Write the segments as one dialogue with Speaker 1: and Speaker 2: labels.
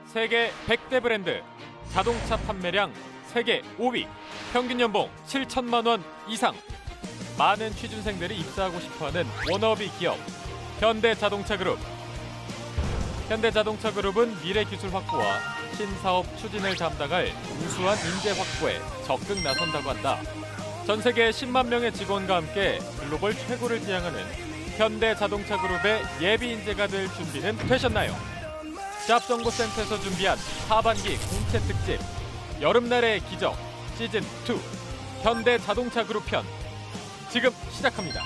Speaker 1: 세계 100대 브랜드, 자동차 판매량 세계 5위, 평균 연봉 7천만 원 이상. 많은 취준생들이 입사하고 싶어하는 워너비 기업, 현대자동차그룹. 현대자동차그룹은 미래 기술 확보와 신사업 추진을 담당할 우수한 인재 확보에 적극 나선다고 한다. 전 세계 10만 명의 직원과 함께 글로벌 최고를 지향하는 현대자동차그룹의 예비 인재가 될 준비는 되셨나요? 잡정보센터에서 준비한 하반기 공채 특집 여름날의 기적 시즌2 현대자동차그룹 편 지금 시작합니다.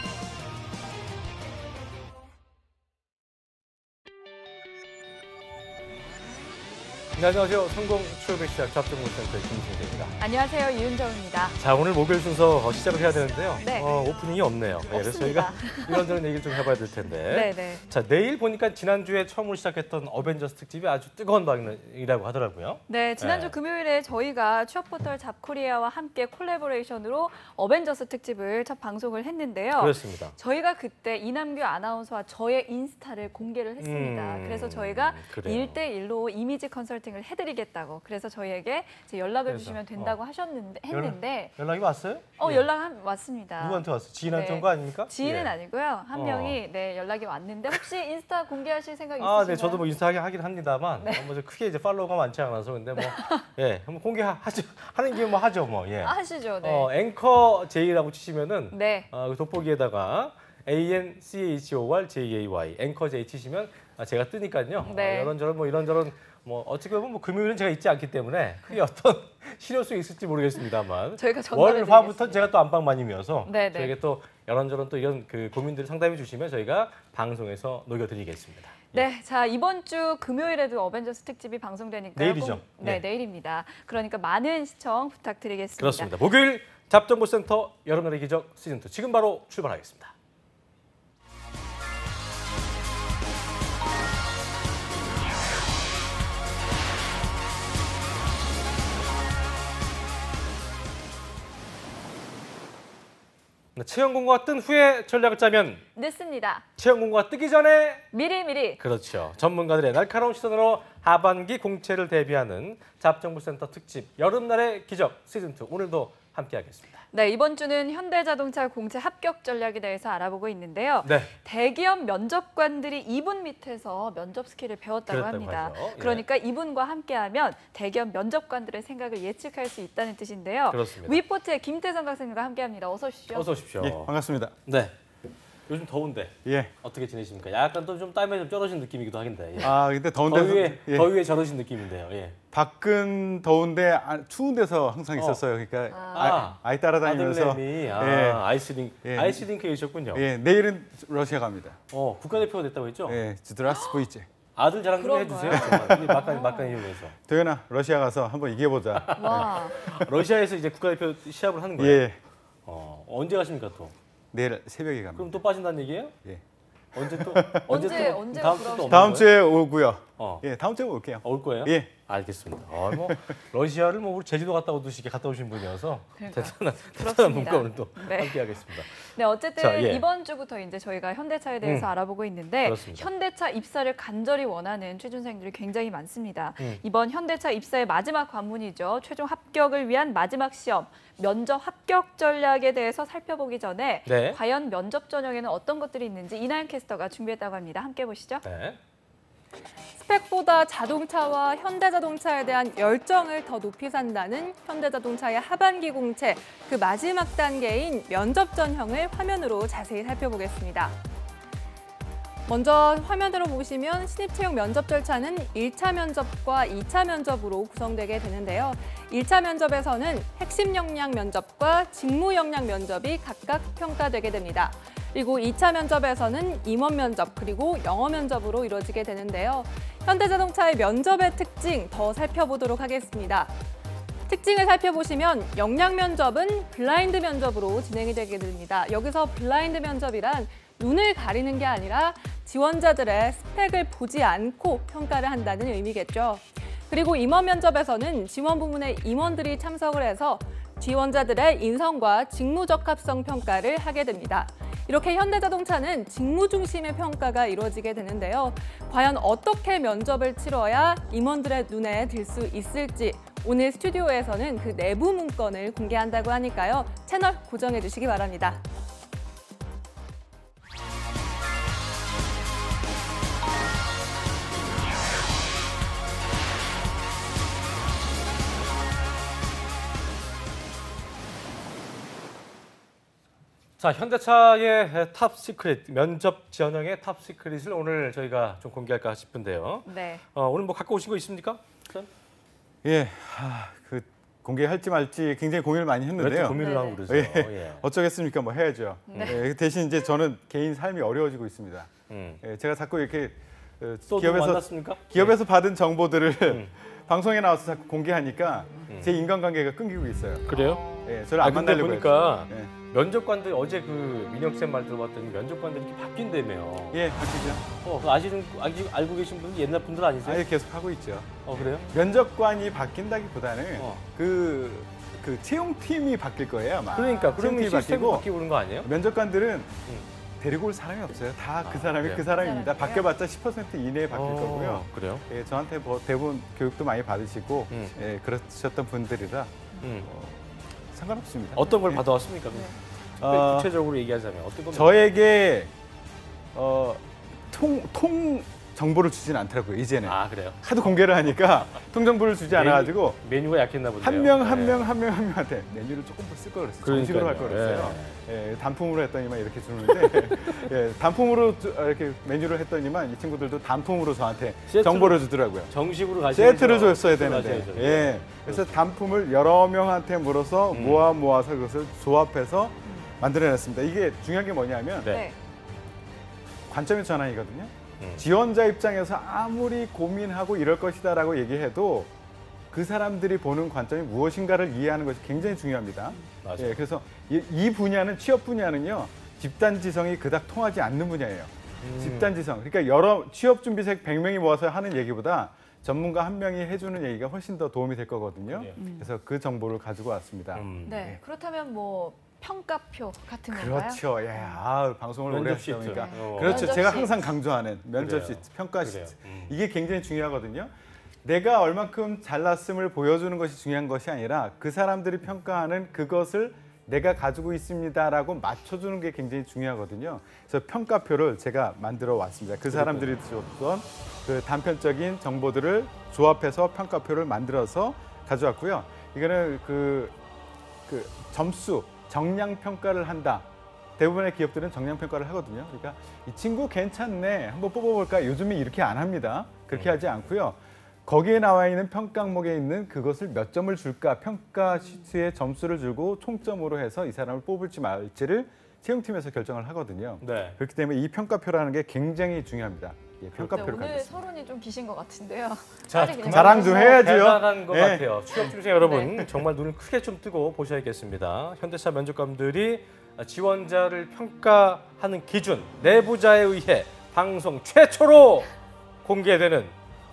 Speaker 2: 네, 안녕하세요. 성공 취업의 시작 잡정보센터의 김승재입니다.
Speaker 3: 안녕하세요. 이은정입니다.
Speaker 2: 자, 오늘 목요일 순서 시작을 해야 되는데요.
Speaker 3: 네.
Speaker 2: 오프닝이 없네요. 네, 그래서 저희가 이런저런 얘기를 좀 해봐야 될 텐데.
Speaker 3: 네.
Speaker 2: 자, 내일 보니까 지난주에 처음으로 시작했던 어벤져스 특집이 아주 뜨거운 반응이라고 하더라고요.
Speaker 3: 네, 지난주
Speaker 2: 네.
Speaker 3: 금요일에 저희가 취업포털 잡코리아와 함께 콜라보레이션으로 어벤져스 특집을 첫 방송을 했는데요.
Speaker 2: 그렇습니다.
Speaker 3: 저희가 그때 이남규 아나운서와 저의 인스타를 공개를 했습니다. 그래서 저희가
Speaker 2: 그래요.
Speaker 3: 1대1로 이미지 컨설팅을 해드리겠다고. 그래서 저희에게 이제 연락을
Speaker 2: 그래서,
Speaker 3: 주시면 된다고 했는데
Speaker 2: 연락이 왔어요? 예.
Speaker 3: 연락 왔습니다.
Speaker 2: 누구한테 왔어요? 지인한테
Speaker 3: 네.
Speaker 2: 온 거 아닙니까?
Speaker 3: 지인은
Speaker 2: 예.
Speaker 3: 아니고요. 한 명이 연락이 왔는데 혹시 인스타 공개하실 생각 있으신가요?
Speaker 2: 아, 네, 저도 뭐 인스타 하긴 합니다만 뭐 크게 이제 팔로워가 많지 않아서 근데 뭐 한번 공개하죠. 하는 김에 뭐 하죠, 뭐. 예.
Speaker 3: 하시죠. 네.
Speaker 2: 앵커 J라고 치시면은
Speaker 3: 네.
Speaker 2: 그 돋보기에다가 ANCHORJAY 앵커 J 치시면 제가 뜨니까요.
Speaker 3: 네.
Speaker 2: 이런저런 어떻게 보면 금요일은 제가 있지 않기 때문에 크게 어떤 실효성이 있을지 모르겠습니다만
Speaker 3: 저희가 전달해
Speaker 2: 월화부터 제가 또 안방마님이어서
Speaker 3: 네네.
Speaker 2: 저에게 또 이런저런 또 이런 그 고민들을 상담해 주시면 저희가 방송에서 녹여드리겠습니다.
Speaker 3: 네, 자 이번 주 금요일에도 어벤져스 특집이 방송되니까
Speaker 2: 내일이죠?
Speaker 3: 네,
Speaker 2: 네.
Speaker 3: 내일입니다. 그러니까 많은 시청 부탁드리겠습니다.
Speaker 2: 그렇습니다. 목요일 잡정보센터 여름날의 기적 시즌2 지금 바로 출발하겠습니다. 채용 공고가 뜬 후에 전략을 짜면
Speaker 3: 늦습니다.
Speaker 2: 채용 공고가 뜨기 전에
Speaker 3: 미리.
Speaker 2: 그렇죠. 전문가들의 날카로운 시선으로 하반기 공채를 대비하는 잡정보센터 특집 여름날의 기적 시즌2 오늘도 함께하겠습니다.
Speaker 3: 네, 이번 주는 현대자동차 공채 합격 전략에 대해서 알아보고 있는데요.
Speaker 2: 네.
Speaker 3: 대기업 면접관들이 이분 밑에서 면접 스킬을 배웠다고 합니다.
Speaker 2: 하죠. 예.
Speaker 3: 그러니까 이분과 함께하면 대기업 면접관들의 생각을 예측할 수 있다는 뜻인데요.
Speaker 2: 그렇습니다.
Speaker 3: 위포트의 김태성 학생님과 함께합니다. 어서 오십시오.
Speaker 2: 어서 오십시오.
Speaker 4: 예, 반갑습니다.
Speaker 2: 네. 요즘 더운데
Speaker 4: 예.
Speaker 2: 어떻게 지내십니까? 약간 또 좀 땀에 좀 쩔어진 느낌이기도 하긴데. 예.
Speaker 4: 근데 더운데
Speaker 2: 더위에 절으신 느낌인데요. 예.
Speaker 4: 밖은 더운데 추운 데서 항상 있었어요. 그러니까 아이 따라다니면서
Speaker 2: 아들내미 아이스링크에 계셨군요.
Speaker 4: 예, 내일은 러시아 갑니다.
Speaker 2: 국가대표가 됐다고 했죠?
Speaker 4: 예, 지드라스보이체.
Speaker 2: 아들 자랑 좀
Speaker 3: 그런가요?
Speaker 2: 해주세요. 정말. 막간 이용해서.
Speaker 4: 도현아, 러시아 가서 한번 이겨보자.
Speaker 3: 와.
Speaker 2: 러시아에서 이제 국가대표 시합을 하는 거예요?
Speaker 4: 예,
Speaker 2: 언제 가십니까 또?
Speaker 4: 내일 새벽에 갑니다.
Speaker 2: 그럼 또 빠진다는 얘기예요?
Speaker 4: 예.
Speaker 2: 언제 또?
Speaker 3: 언제
Speaker 2: 다음 주또 없는
Speaker 4: 다음
Speaker 2: 거예요?
Speaker 4: 주에 오고요.
Speaker 2: 어.
Speaker 4: 예, 다음 주에 올게요.
Speaker 2: 올 거예요?
Speaker 4: 예.
Speaker 2: 알겠습니다. 러시아를 우리 제주도 갔다 오듯이 갔다 오신 분이어서
Speaker 3: 그러니까.
Speaker 2: 대단한
Speaker 3: 부럽습니다.
Speaker 2: 분과 오늘 또
Speaker 3: 네.
Speaker 2: 함께하겠습니다.
Speaker 3: 네, 어쨌든
Speaker 2: 자, 예.
Speaker 3: 이번 주부터 이제 저희가 현대차에 대해서 알아보고 있는데
Speaker 2: 그렇습니다.
Speaker 3: 현대차 입사를 간절히 원하는 취준생들이 굉장히 많습니다.
Speaker 2: 음.
Speaker 3: 이번 현대차 입사의 마지막 관문이죠. 최종 합격을 위한 마지막 시험, 면접 합격 전략에 대해서 살펴보기 전에
Speaker 2: 네.
Speaker 3: 과연 면접 전형에는 어떤 것들이 있는지 이나연 캐스터가 준비했다고 합니다. 함께 보시죠.
Speaker 2: 네.
Speaker 5: 스펙보다 자동차와 현대자동차에 대한 열정을 더 높이 산다는 현대자동차의 하반기 공채, 그 마지막 단계인 면접 전형을 화면으로 자세히 살펴보겠습니다. 먼저 화면으로 보시면 신입 채용 면접 절차는 1차 면접과 2차 면접으로 구성되게 되는데요. 1차 면접에서는 핵심 역량 면접과 직무 역량 면접이 각각 평가되게 됩니다. 그리고 2차 면접에서는 임원 면접 그리고 영어 면접으로 이루어지게 되는데요. 현대자동차의 면접의 특징 더 살펴보도록 하겠습니다. 특징을 살펴보시면 역량 면접은 블라인드 면접으로 진행이 되게 됩니다. 여기서 블라인드 면접이란 눈을 가리는 게 아니라 지원자들의 스펙을 보지 않고 평가를 한다는 의미겠죠. 그리고 임원 면접에서는 지원 부문의 임원들이 참석을 해서 지원자들의 인성과 직무 적합성 평가를 하게 됩니다. 이렇게 현대자동차는 직무 중심의 평가가 이루어지게 되는데요. 과연 어떻게 면접을 치러야 임원들의 눈에 들 수 있을지 오늘 스튜디오에서는 그 내부 문건을 공개한다고 하니까요. 채널 고정해 주시기 바랍니다.
Speaker 2: 자, 현대차의 탑 시크릿, 면접 지원형의 탑 시크릿을 오늘 저희가 좀 공개할까 싶은데요.
Speaker 3: 네.
Speaker 2: 오늘 뭐 갖고 오신 거 있습니까?
Speaker 4: 예, 그 공개할지 말지 굉장히 고민을 많이
Speaker 2: 왜 또
Speaker 4: 했는데요.
Speaker 2: 고민을 하고 그러세요?
Speaker 4: 예,
Speaker 2: 예.
Speaker 4: 어쩌겠습니까? 뭐 해야죠. 예, 대신 이제 저는 개인 삶이 어려워지고 있습니다. 예, 제가 자꾸 이렇게
Speaker 2: 또 만났습니까?
Speaker 4: 기업에서 받은 정보들을 방송에 나와서 자꾸 공개하니까 제 인간관계가 끊기고 있어요.
Speaker 2: 그래요?
Speaker 4: 예, 저를 안
Speaker 2: 근데
Speaker 4: 만나려고
Speaker 2: 보니까
Speaker 4: 해요.
Speaker 2: 면접관들 어제 그 민혁 쌤 말 들어봤더니 면접관들이 이렇게 바뀐다며요.
Speaker 4: 예, 바뀌죠.
Speaker 2: 아직 알고 계신 분은 옛날 분들 아니세요?
Speaker 4: 아예 계속 하고 있죠.
Speaker 2: 그래요?
Speaker 4: 면접관이 바뀐다기보다는
Speaker 2: 어.
Speaker 4: 그 채용팀이 바뀔 거예요, 아마.
Speaker 2: 그러니까 그러면
Speaker 4: 채용팀이
Speaker 2: 시스템이 바뀌고 그런 거 아니에요?
Speaker 4: 면접관들은 데리고 올 사람이 없어요. 다 그 사람이
Speaker 2: 그래요?
Speaker 4: 그 사람입니다.
Speaker 5: 그
Speaker 4: 바뀌어봤자 10% 이내에 바뀔 거고요.
Speaker 2: 그래요?
Speaker 4: 예, 저한테 뭐 대부분 교육도 많이 받으시고 예, 그러셨던 분들이라 상관없습니다.
Speaker 2: 어떤 걸
Speaker 4: 예.
Speaker 2: 받아왔습니까?
Speaker 4: 어,
Speaker 2: 구체적으로 얘기하자면 어떤 건
Speaker 4: 저에게 통 정보를 주진 않더라고요. 이제는
Speaker 2: 그래요?
Speaker 4: 하도 공개를 하니까 통 정보를 주지 않아가지고
Speaker 2: 메뉴가 약했나 보네요.
Speaker 4: 한 명한테 메뉴를 조금 더 쓸 걸 그랬어요. 정식으로 할 걸
Speaker 2: 그러니까요.
Speaker 4: 그랬어요. 예, 단품으로 했더니만 이렇게 주는데 예, 단품으로 이렇게 메뉴를 했더니만 이 친구들도 단품으로 저한테
Speaker 2: 세트로-
Speaker 4: 정보를 주더라고요.
Speaker 2: 정식으로 가셔야죠.
Speaker 4: 세트를 줬어야 되는데.
Speaker 2: 가셔야죠.
Speaker 4: 예. 그래서 단품을 여러 명한테 물어서 모아서 그것을 조합해서 만들어냈습니다. 이게 중요한 게 뭐냐면
Speaker 2: 네.
Speaker 5: 네.
Speaker 4: 관점의 전환이거든요. 지원자 입장에서 아무리 고민하고 이럴 것이다라고 얘기해도 그 사람들이 보는 관점이 무엇인가를 이해하는 것이 굉장히 중요합니다.
Speaker 2: 맞아요.
Speaker 4: 예, 그래서 이 분야는 취업 분야는요. 집단지성이 그닥 통하지 않는 분야예요. 집단지성. 그러니까 여러 취업 준비생 100명이 모아서 하는 얘기보다 전문가 한 명이 해주는 얘기가 훨씬 더 도움이 될 거거든요. 그래서 그 정보를 가지고 왔습니다.
Speaker 3: 네. 그렇다면 뭐 평가표 같은 건가요?
Speaker 4: 그렇죠. 예. 방송을 오래
Speaker 2: 면접 시트.
Speaker 4: 했으니까.
Speaker 2: 어.
Speaker 4: 그렇죠.
Speaker 3: 면접
Speaker 4: 제가
Speaker 3: 시트.
Speaker 4: 항상 강조하는 면접
Speaker 2: 그래요.
Speaker 4: 시트, 평가
Speaker 2: 그래요.
Speaker 4: 시트. 이게 굉장히 중요하거든요. 내가 얼만큼 잘났음을 보여주는 것이 중요한 것이 아니라 그 사람들이 평가하는 그것을 내가 가지고 있습니다라고 맞춰주는 게 굉장히 중요하거든요. 그래서 평가표를 제가 만들어 왔습니다. 그 사람들이 줬던 그 단편적인 정보들을 조합해서 평가표를 만들어서 가져왔고요. 이거는 그 점수, 정량 평가를 한다. 대부분의 기업들은 정량 평가를 하거든요. 그러니까 이 친구 괜찮네, 한번 뽑아볼까? 요즘에 이렇게 안 합니다. 그렇게 하지 않고요. 거기에 나와 있는 평가 항목에 있는 그것을 몇 점을 줄까? 평가 시트에 점수를 주고 총점으로 해서 이 사람을 뽑을지 말지를 채용팀에서 결정을 하거든요.
Speaker 2: 네.
Speaker 4: 그렇기 때문에 이 평가표라는 게 굉장히 중요합니다. 예,
Speaker 3: 네,
Speaker 4: 평가표를
Speaker 3: 오늘
Speaker 4: 가졌습니다.
Speaker 3: 서론이 좀 기신 것 같은데요.
Speaker 2: 자,
Speaker 3: 빨리 그냥
Speaker 4: 자랑 좀 해야지요.
Speaker 2: 대단한 것
Speaker 4: 예.
Speaker 2: 같아요. 취업 준비생 여러분 정말 눈을 크게 좀 뜨고 보셔야겠습니다. 현대차 면접관들이 지원자를 평가하는 기준 내부자에 의해 방송 최초로 공개되는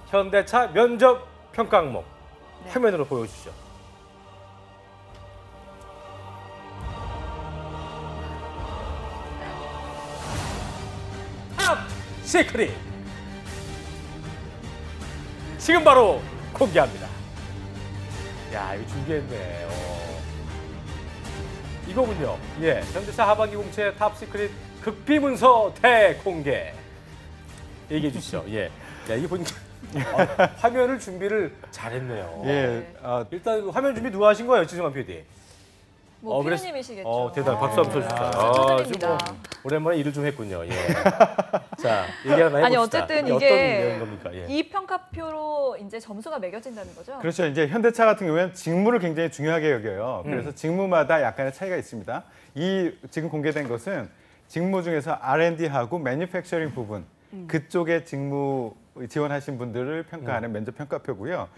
Speaker 2: 현대차 면접 평가 항목 화면으로 보여주시죠. 탑 시크릿 지금 바로 공개합니다. 야, 이거 준비했네. 이거군요. 예, 현대차 하반기 공채 탑 시크릿 극비 문서 대공개. 얘기해 주시죠. 예. 야, 이게 보니까 화면을 준비를 잘했네요.
Speaker 4: 예,
Speaker 2: 일단 그 화면 준비 누가 하신 거예요, 지승환 PD?
Speaker 3: 뭐
Speaker 2: 그래서-
Speaker 3: 피디님이시겠죠.
Speaker 2: 대단. 박수 한번 쳐주시죠.
Speaker 3: 축하드립니다.
Speaker 2: 좀 오랜만에 일을 좀 했군요. 예. 자, 얘기 하나 해봅시다.
Speaker 3: 아니 어쨌든
Speaker 2: 어떤
Speaker 3: 이게
Speaker 2: 내용인 겁니까? 예.
Speaker 3: 이 평가표로 이제 점수가 매겨진다는 거죠?
Speaker 4: 그렇죠. 이제 현대차 같은 경우에는 직무를 굉장히 중요하게 여겨요. 그래서 직무마다 약간의 차이가 있습니다. 이 지금 공개된 것은 직무 중에서 R&D하고 매니팩처링 부분 그쪽에 직무 지원하신 분들을 평가하는 면접 평가표고요.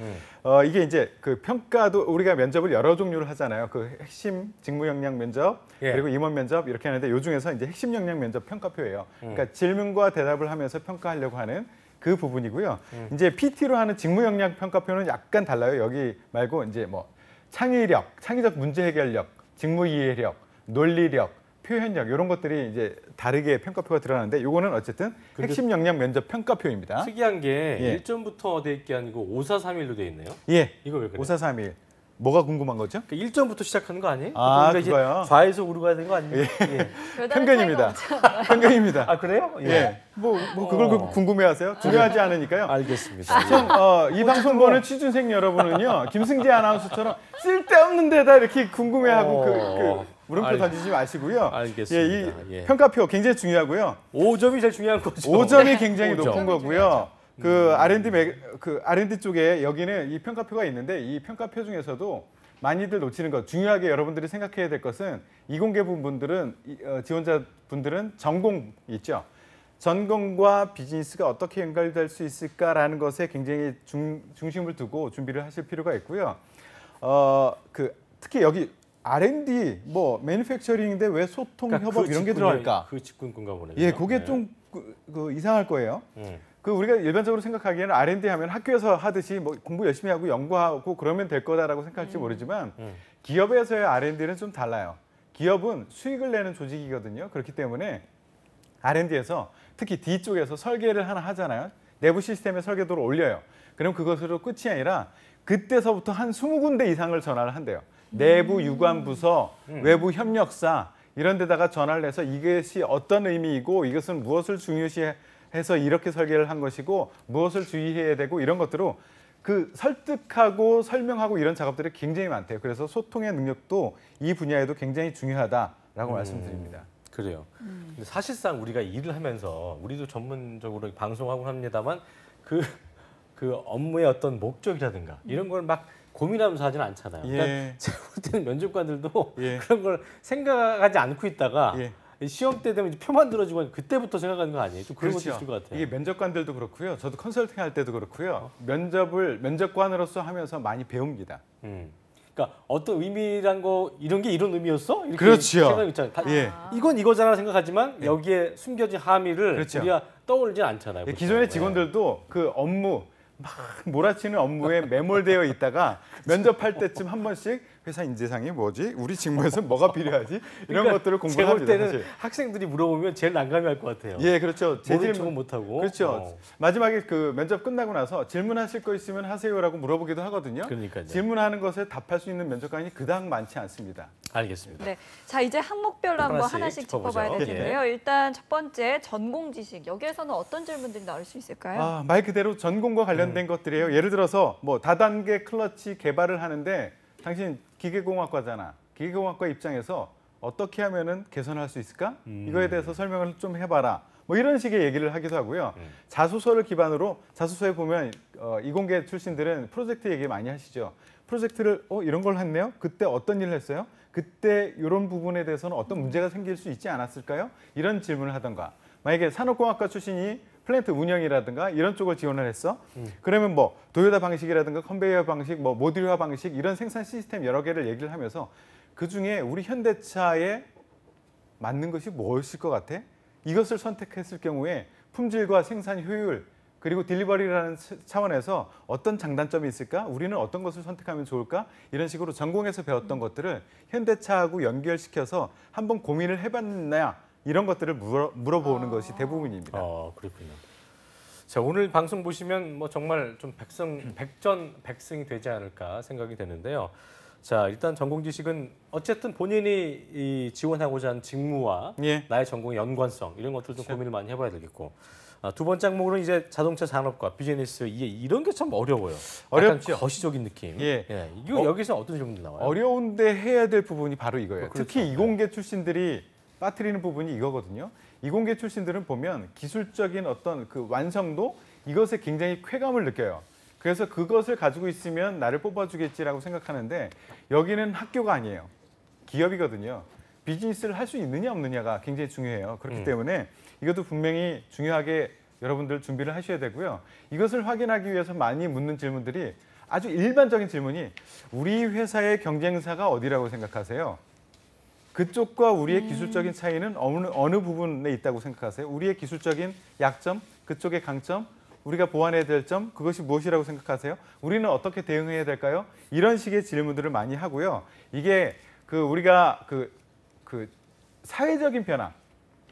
Speaker 4: 이게 이제 그 평가도 우리가 면접을 여러 종류를 하잖아요. 그 핵심 직무 역량 면접
Speaker 2: 예.
Speaker 4: 그리고 임원 면접 이렇게 하는데 요 중에서 이제 핵심 역량 면접 평가표예요. 그러니까 질문과 대답을 하면서 평가하려고 하는 그 부분이고요. 이제 PT로 하는 직무 역량 평가표는 약간 달라요. 여기 말고 이제 뭐 창의력, 창의적 문제 해결력, 직무 이해력, 논리력, 표현력 이런 것들이 이제 다르게 평가표가 들어가는데 요거는 어쨌든
Speaker 2: 근데
Speaker 4: 핵심 역량 면접 평가표입니다.
Speaker 2: 특이한 게
Speaker 4: 예.
Speaker 2: 1점부터 돼 있게 아니고 5431로 돼 있네요.
Speaker 4: 예.
Speaker 2: 이거 왜 그래?
Speaker 4: 5431. 뭐가 궁금한 거죠?
Speaker 2: 1점부터 시작하는 거 아니에요?
Speaker 4: 아,
Speaker 2: 우리가 이제
Speaker 4: 그거요?
Speaker 2: 좌에서 우로 가야 되는 거 아니에요? 예.
Speaker 3: 별다른
Speaker 4: 편견입니다.
Speaker 3: 차이가 없지 않나요?
Speaker 4: 편견입니다.
Speaker 2: 아 그래요?
Speaker 4: 예. 뭐 그걸 궁금해하세요? 중요하지 않으니까요.
Speaker 2: 알겠습니다.
Speaker 4: 이 방송 보는 취준생 여러분은요, 김승재 아나운서처럼 쓸데없는 데다 이렇게 궁금해하고 그 물음표 던지지 마시고요.
Speaker 2: 알겠습니다.
Speaker 4: 이
Speaker 2: 예.
Speaker 4: 평가표 굉장히 중요하고요.
Speaker 2: 5점이 제일 중요한 거죠.
Speaker 4: 5점이 굉장히
Speaker 2: 5점.
Speaker 4: 높은 거고요. 그 R&D 쪽에 여기는 이 평가표가 있는데 이 평가표 중에서도 많이들 놓치는 것, 중요하게 여러분들이 생각해야 될 것은 이공계 분들은 지원자분들은 전공 있죠. 전공과 비즈니스가 어떻게 연결될 수 있을까라는 것에 굉장히 중심을 두고 준비를 하실 필요가 있고요. 특히 여기 R&D, 뭐 매니팩처링인데 왜 소통,
Speaker 2: 그러니까
Speaker 4: 협업 이런 게 들어갈까?
Speaker 2: 그 직군인가 보네요.
Speaker 4: 예, 그게
Speaker 2: 네.
Speaker 4: 좀 이상할 거예요. 우리가 일반적으로 생각하기에는 R&D 하면 학교에서 하듯이 뭐 공부 열심히 하고 연구하고 그러면 될 거다라고 생각할지 모르지만 기업에서의 R&D는 좀 달라요. 기업은 수익을 내는 조직이거든요. 그렇기 때문에 R&D에서 특히 D 쪽에서 설계를 하나 하잖아요. 내부 시스템에 설계도를 올려요. 그럼 그것으로 끝이 아니라 그때서부터 한 20군데 이상을 전화를 한대요. 내부 유관 부서, 외부 협력사 이런 데다가 전화를 해서 이것이 어떤 의미이고 이것은 무엇을 중요시해서 이렇게 설계를 한 것이고 무엇을 주의해야 되고 이런 것들로 그 설득하고 설명하고 이런 작업들이 굉장히 많대요. 그래서 소통의 능력도 이 분야에도 굉장히 중요하다라고 말씀드립니다.
Speaker 2: 그래요. 근데 사실상 우리가 일을 하면서 우리도 전문적으로 방송하고 합니다만 그 업무의 어떤 목적이라든가 이런 걸 막 고민하면서 하지는 않잖아요.
Speaker 4: 예.
Speaker 2: 그러니까 제가 볼 때는 면접관들도
Speaker 4: 예.
Speaker 2: 그런 걸 생각하지 않고 있다가
Speaker 4: 예.
Speaker 2: 시험 때 되면 이제 표만 들어지고 그때부터 생각하는 거 아니에요? 좀 그런 것도 있을 것 같아요.
Speaker 4: 이게 면접관들도 그렇고요. 저도 컨설팅 할 때도 그렇고요. 면접관으로서 하면서 많이 배웁니다.
Speaker 2: 그러니까 어떤 의미란 거 이런 게 이런 의미였어? 이렇게
Speaker 4: 그렇지요.
Speaker 2: 생각 있잖아요.
Speaker 4: 예.
Speaker 2: 이건 이거잖아 생각하지만 여기에 숨겨진 함의를
Speaker 4: 그렇죠.
Speaker 2: 우리가 떠올리진 않잖아요.
Speaker 4: 예,
Speaker 2: 보통.
Speaker 4: 기존의 직원들도 그 업무 막 몰아치는 업무에 매몰되어 있다가 면접할 때쯤 한 번씩 회사 인재상이 뭐지? 우리 직무에서 뭐가 필요하지? 이런
Speaker 2: 그러니까
Speaker 4: 것들을
Speaker 2: 제가 볼
Speaker 4: 공부합니다.
Speaker 2: 때는
Speaker 4: 사실.
Speaker 2: 학생들이 물어보면 제일 난감해할 것 같아요.
Speaker 4: 예, 그렇죠.
Speaker 2: 모른 척은 못하고.
Speaker 4: 그렇죠. 마지막에 그 면접 끝나고 나서 질문하실 거 있으면 하세요라고 물어보기도 하거든요.
Speaker 2: 그러니까요.
Speaker 4: 질문하는 것에 답할 수 있는 면접관이 그닥 많지 않습니다.
Speaker 2: 알겠습니다.
Speaker 3: 네, 자 이제 항목별로 한번 하나씩
Speaker 2: 짚어보죠.
Speaker 3: 짚어봐야 되는데요. 일단 첫 번째 전공 지식. 여기에서는 어떤 질문들이 나올 수 있을까요?
Speaker 4: 말 그대로 전공과 관련된 것들이에요. 예를 들어서 뭐 다단계 클러치 개발을 하는데 당신 기계공학과잖아. 기계공학과 입장에서 어떻게 하면은 개선할 수 있을까? 이거에 대해서 설명을 좀 해봐라. 뭐 이런 식의 얘기를 하기도 하고요. 자소서를 기반으로 자소서에 보면 이공계 출신들은 프로젝트 얘기 많이 하시죠. 프로젝트를 이런 걸 했네요. 그때 어떤 일을 했어요? 그때 이런 부분에 대해서는 어떤 문제가 생길 수 있지 않았을까요? 이런 질문을 하던가. 만약에 산업공학과 출신이 플랜트 운영이라든가 이런 쪽을 지원을 했어. 그러면 뭐 도요타 방식이라든가 컨베이어 방식, 뭐 모듈화 방식 이런 생산 시스템 여러 개를 얘기를 하면서 그중에 우리 현대차에 맞는 것이 무엇일 것 같아? 이것을 선택했을 경우에 품질과 생산 효율 그리고 딜리버리라는 차원에서 어떤 장단점이 있을까? 우리는 어떤 것을 선택하면 좋을까? 이런 식으로 전공에서 배웠던 것들을 현대차하고 연결시켜서 한번 고민을 해봤나요? 이런 것들을 물어보는 것이 대부분입니다.
Speaker 2: 그렇군요. 자, 오늘 방송 보시면 뭐 정말 좀 백전백승이 되지 않을까 생각이 되는데요. 자, 일단 전공 지식은 어쨌든 본인이 이 지원하고자 하는 직무와
Speaker 4: 예.
Speaker 2: 나의 전공의 연관성 이런 것들 좀 고민을 많이 해봐야 되겠고. 두 번째 항목으로는 이제 자동차 산업과 비즈니스 이런 게 참 어려워요.
Speaker 4: 어렵죠.
Speaker 2: 약간 거시적인 느낌.
Speaker 4: 예.
Speaker 2: 이거 여기서 어떤 질문이 나와요?
Speaker 4: 어려운데 해야 될 부분이 바로 이거예요.
Speaker 2: 그렇죠.
Speaker 4: 특히 이공계 출신들이 빠뜨리는 부분이 이거거든요. 이공계 출신들은 보면 기술적인 어떤 그 완성도 이것에 굉장히 쾌감을 느껴요. 그래서 그것을 가지고 있으면 나를 뽑아주겠지라고 생각하는데 여기는 학교가 아니에요. 기업이거든요. 비즈니스를 할 수 있느냐 없느냐가 굉장히 중요해요. 그렇기 때문에 이것도 분명히 중요하게 여러분들 준비를 하셔야 되고요. 이것을 확인하기 위해서 많이 묻는 질문들이 아주 일반적인 질문이 우리 회사의 경쟁사가 어디라고 생각하세요? 그쪽과 우리의 기술적인 차이는 어느 부분에 있다고 생각하세요? 우리의 기술적인 약점, 그쪽의 강점, 우리가 보완해야 될 점, 그것이 무엇이라고 생각하세요? 우리는 어떻게 대응해야 될까요? 이런 식의 질문들을 많이 하고요. 이게 우리가 사회적인 변화,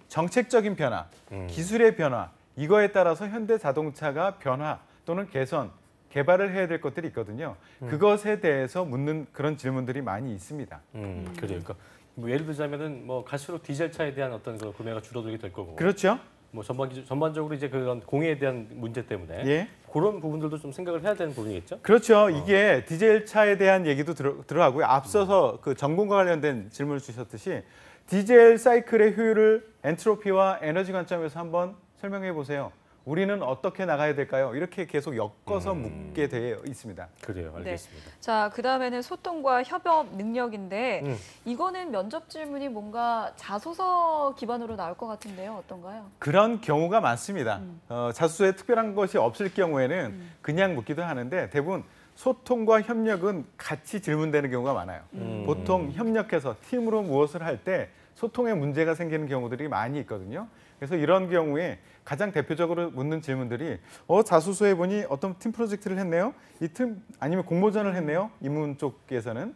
Speaker 4: 정책적인 변화, 기술의 변화 이거에 따라서 현대자동차가 변화 또는 개선, 개발을 해야 될 것들이 있거든요. 그것에 대해서 묻는 그런 질문들이 많이 있습니다.
Speaker 2: 그래요. 그러니까 뭐 예를 들자면은 뭐 갈수록 디젤 차에 대한 어떤 그 구매가 줄어들게 될 거고.
Speaker 4: 그렇죠?
Speaker 2: 뭐 전반적으로 이제 그런 공해에 대한 문제 때문에
Speaker 4: 예.
Speaker 2: 그런 부분들도 좀 생각을 해야 되는 부분이겠죠.
Speaker 4: 그렇죠. 이게 디젤 차에 대한 얘기도 들어가고요. 앞서서 그 전공과 관련된 질문을 주셨듯이 디젤 사이클의 효율을 엔트로피와 에너지 관점에서 한번 설명해 보세요. 우리는 어떻게 나가야 될까요? 이렇게 계속 엮어서 묻게 되어 있습니다.
Speaker 2: 그래요. 알겠습니다.
Speaker 3: 자, 그다음에는 소통과 협업 능력인데 이거는 면접 질문이 뭔가 자소서 기반으로 나올 것 같은데요. 어떤가요?
Speaker 4: 그런 경우가 많습니다. 자소서에 특별한 것이 없을 경우에는 그냥 묻기도 하는데 대부분 소통과 협력은 같이 질문되는 경우가 많아요. 보통 협력해서 팀으로 무엇을 할 때 소통에 문제가 생기는 경우들이 많이 있거든요. 그래서 이런 경우에 가장 대표적으로 묻는 질문들이 자소서에 보니 어떤 팀 프로젝트를 했네요. 이 팀 아니면 공모전을 했네요. 이문 쪽에서는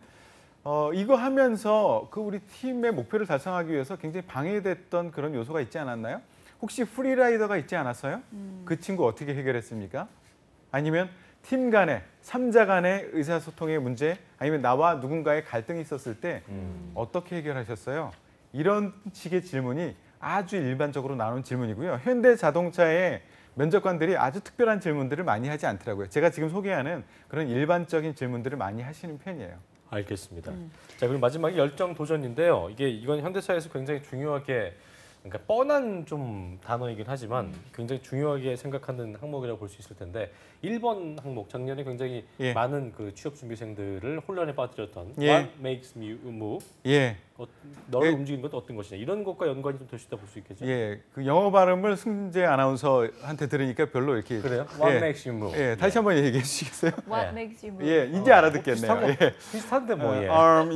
Speaker 4: 이거 하면서 그 우리 팀의 목표를 달성하기 위해서 굉장히 방해됐던 그런 요소가 있지 않았나요? 혹시 프리라이더가 있지 않았어요? 그 친구 어떻게 해결했습니까? 아니면 팀 간의 3자 간의 의사소통의 문제 아니면 나와 누군가의 갈등이 있었을 때 어떻게 해결하셨어요? 이런 식의 질문이 아주 일반적으로 나오는 질문이고요. 현대자동차의 면접관들이 아주 특별한 질문들을 많이 하지 않더라고요. 제가 지금 소개하는 그런 일반적인 질문들을 많이 하시는 편이에요.
Speaker 2: 알겠습니다. 자, 그리고 마지막에 열정 도전인데요. 이건 현대사에서 굉장히 중요하게 그러니까 뻔한 좀 단어이긴 하지만 굉장히 중요하게 생각하는 항목이라고 볼 수 있을 텐데 1번 항목 작년에 굉장히
Speaker 4: 예.
Speaker 2: 많은 그 취업 준비생들을 혼란에 빠뜨렸던
Speaker 4: 예.
Speaker 2: What makes me move?
Speaker 4: 예.
Speaker 2: 너를
Speaker 4: 예.
Speaker 2: 움직이는 건 어떤 것이냐 이런 것과 연관이 좀 될 수 있다 볼 수 있겠죠.
Speaker 4: 예, 그 영어 발음을 승재 아나운서한테 들으니까 별로 이렇게
Speaker 2: 그래요? What
Speaker 4: 예.
Speaker 2: makes you move?
Speaker 4: 예, 다시 한번 얘기해 주시겠어요?
Speaker 3: What
Speaker 2: 예.
Speaker 3: makes you move?
Speaker 4: 예, 이제 알아듣겠네요.
Speaker 2: 비슷한
Speaker 4: 예.
Speaker 2: 비슷한데 뭐 예.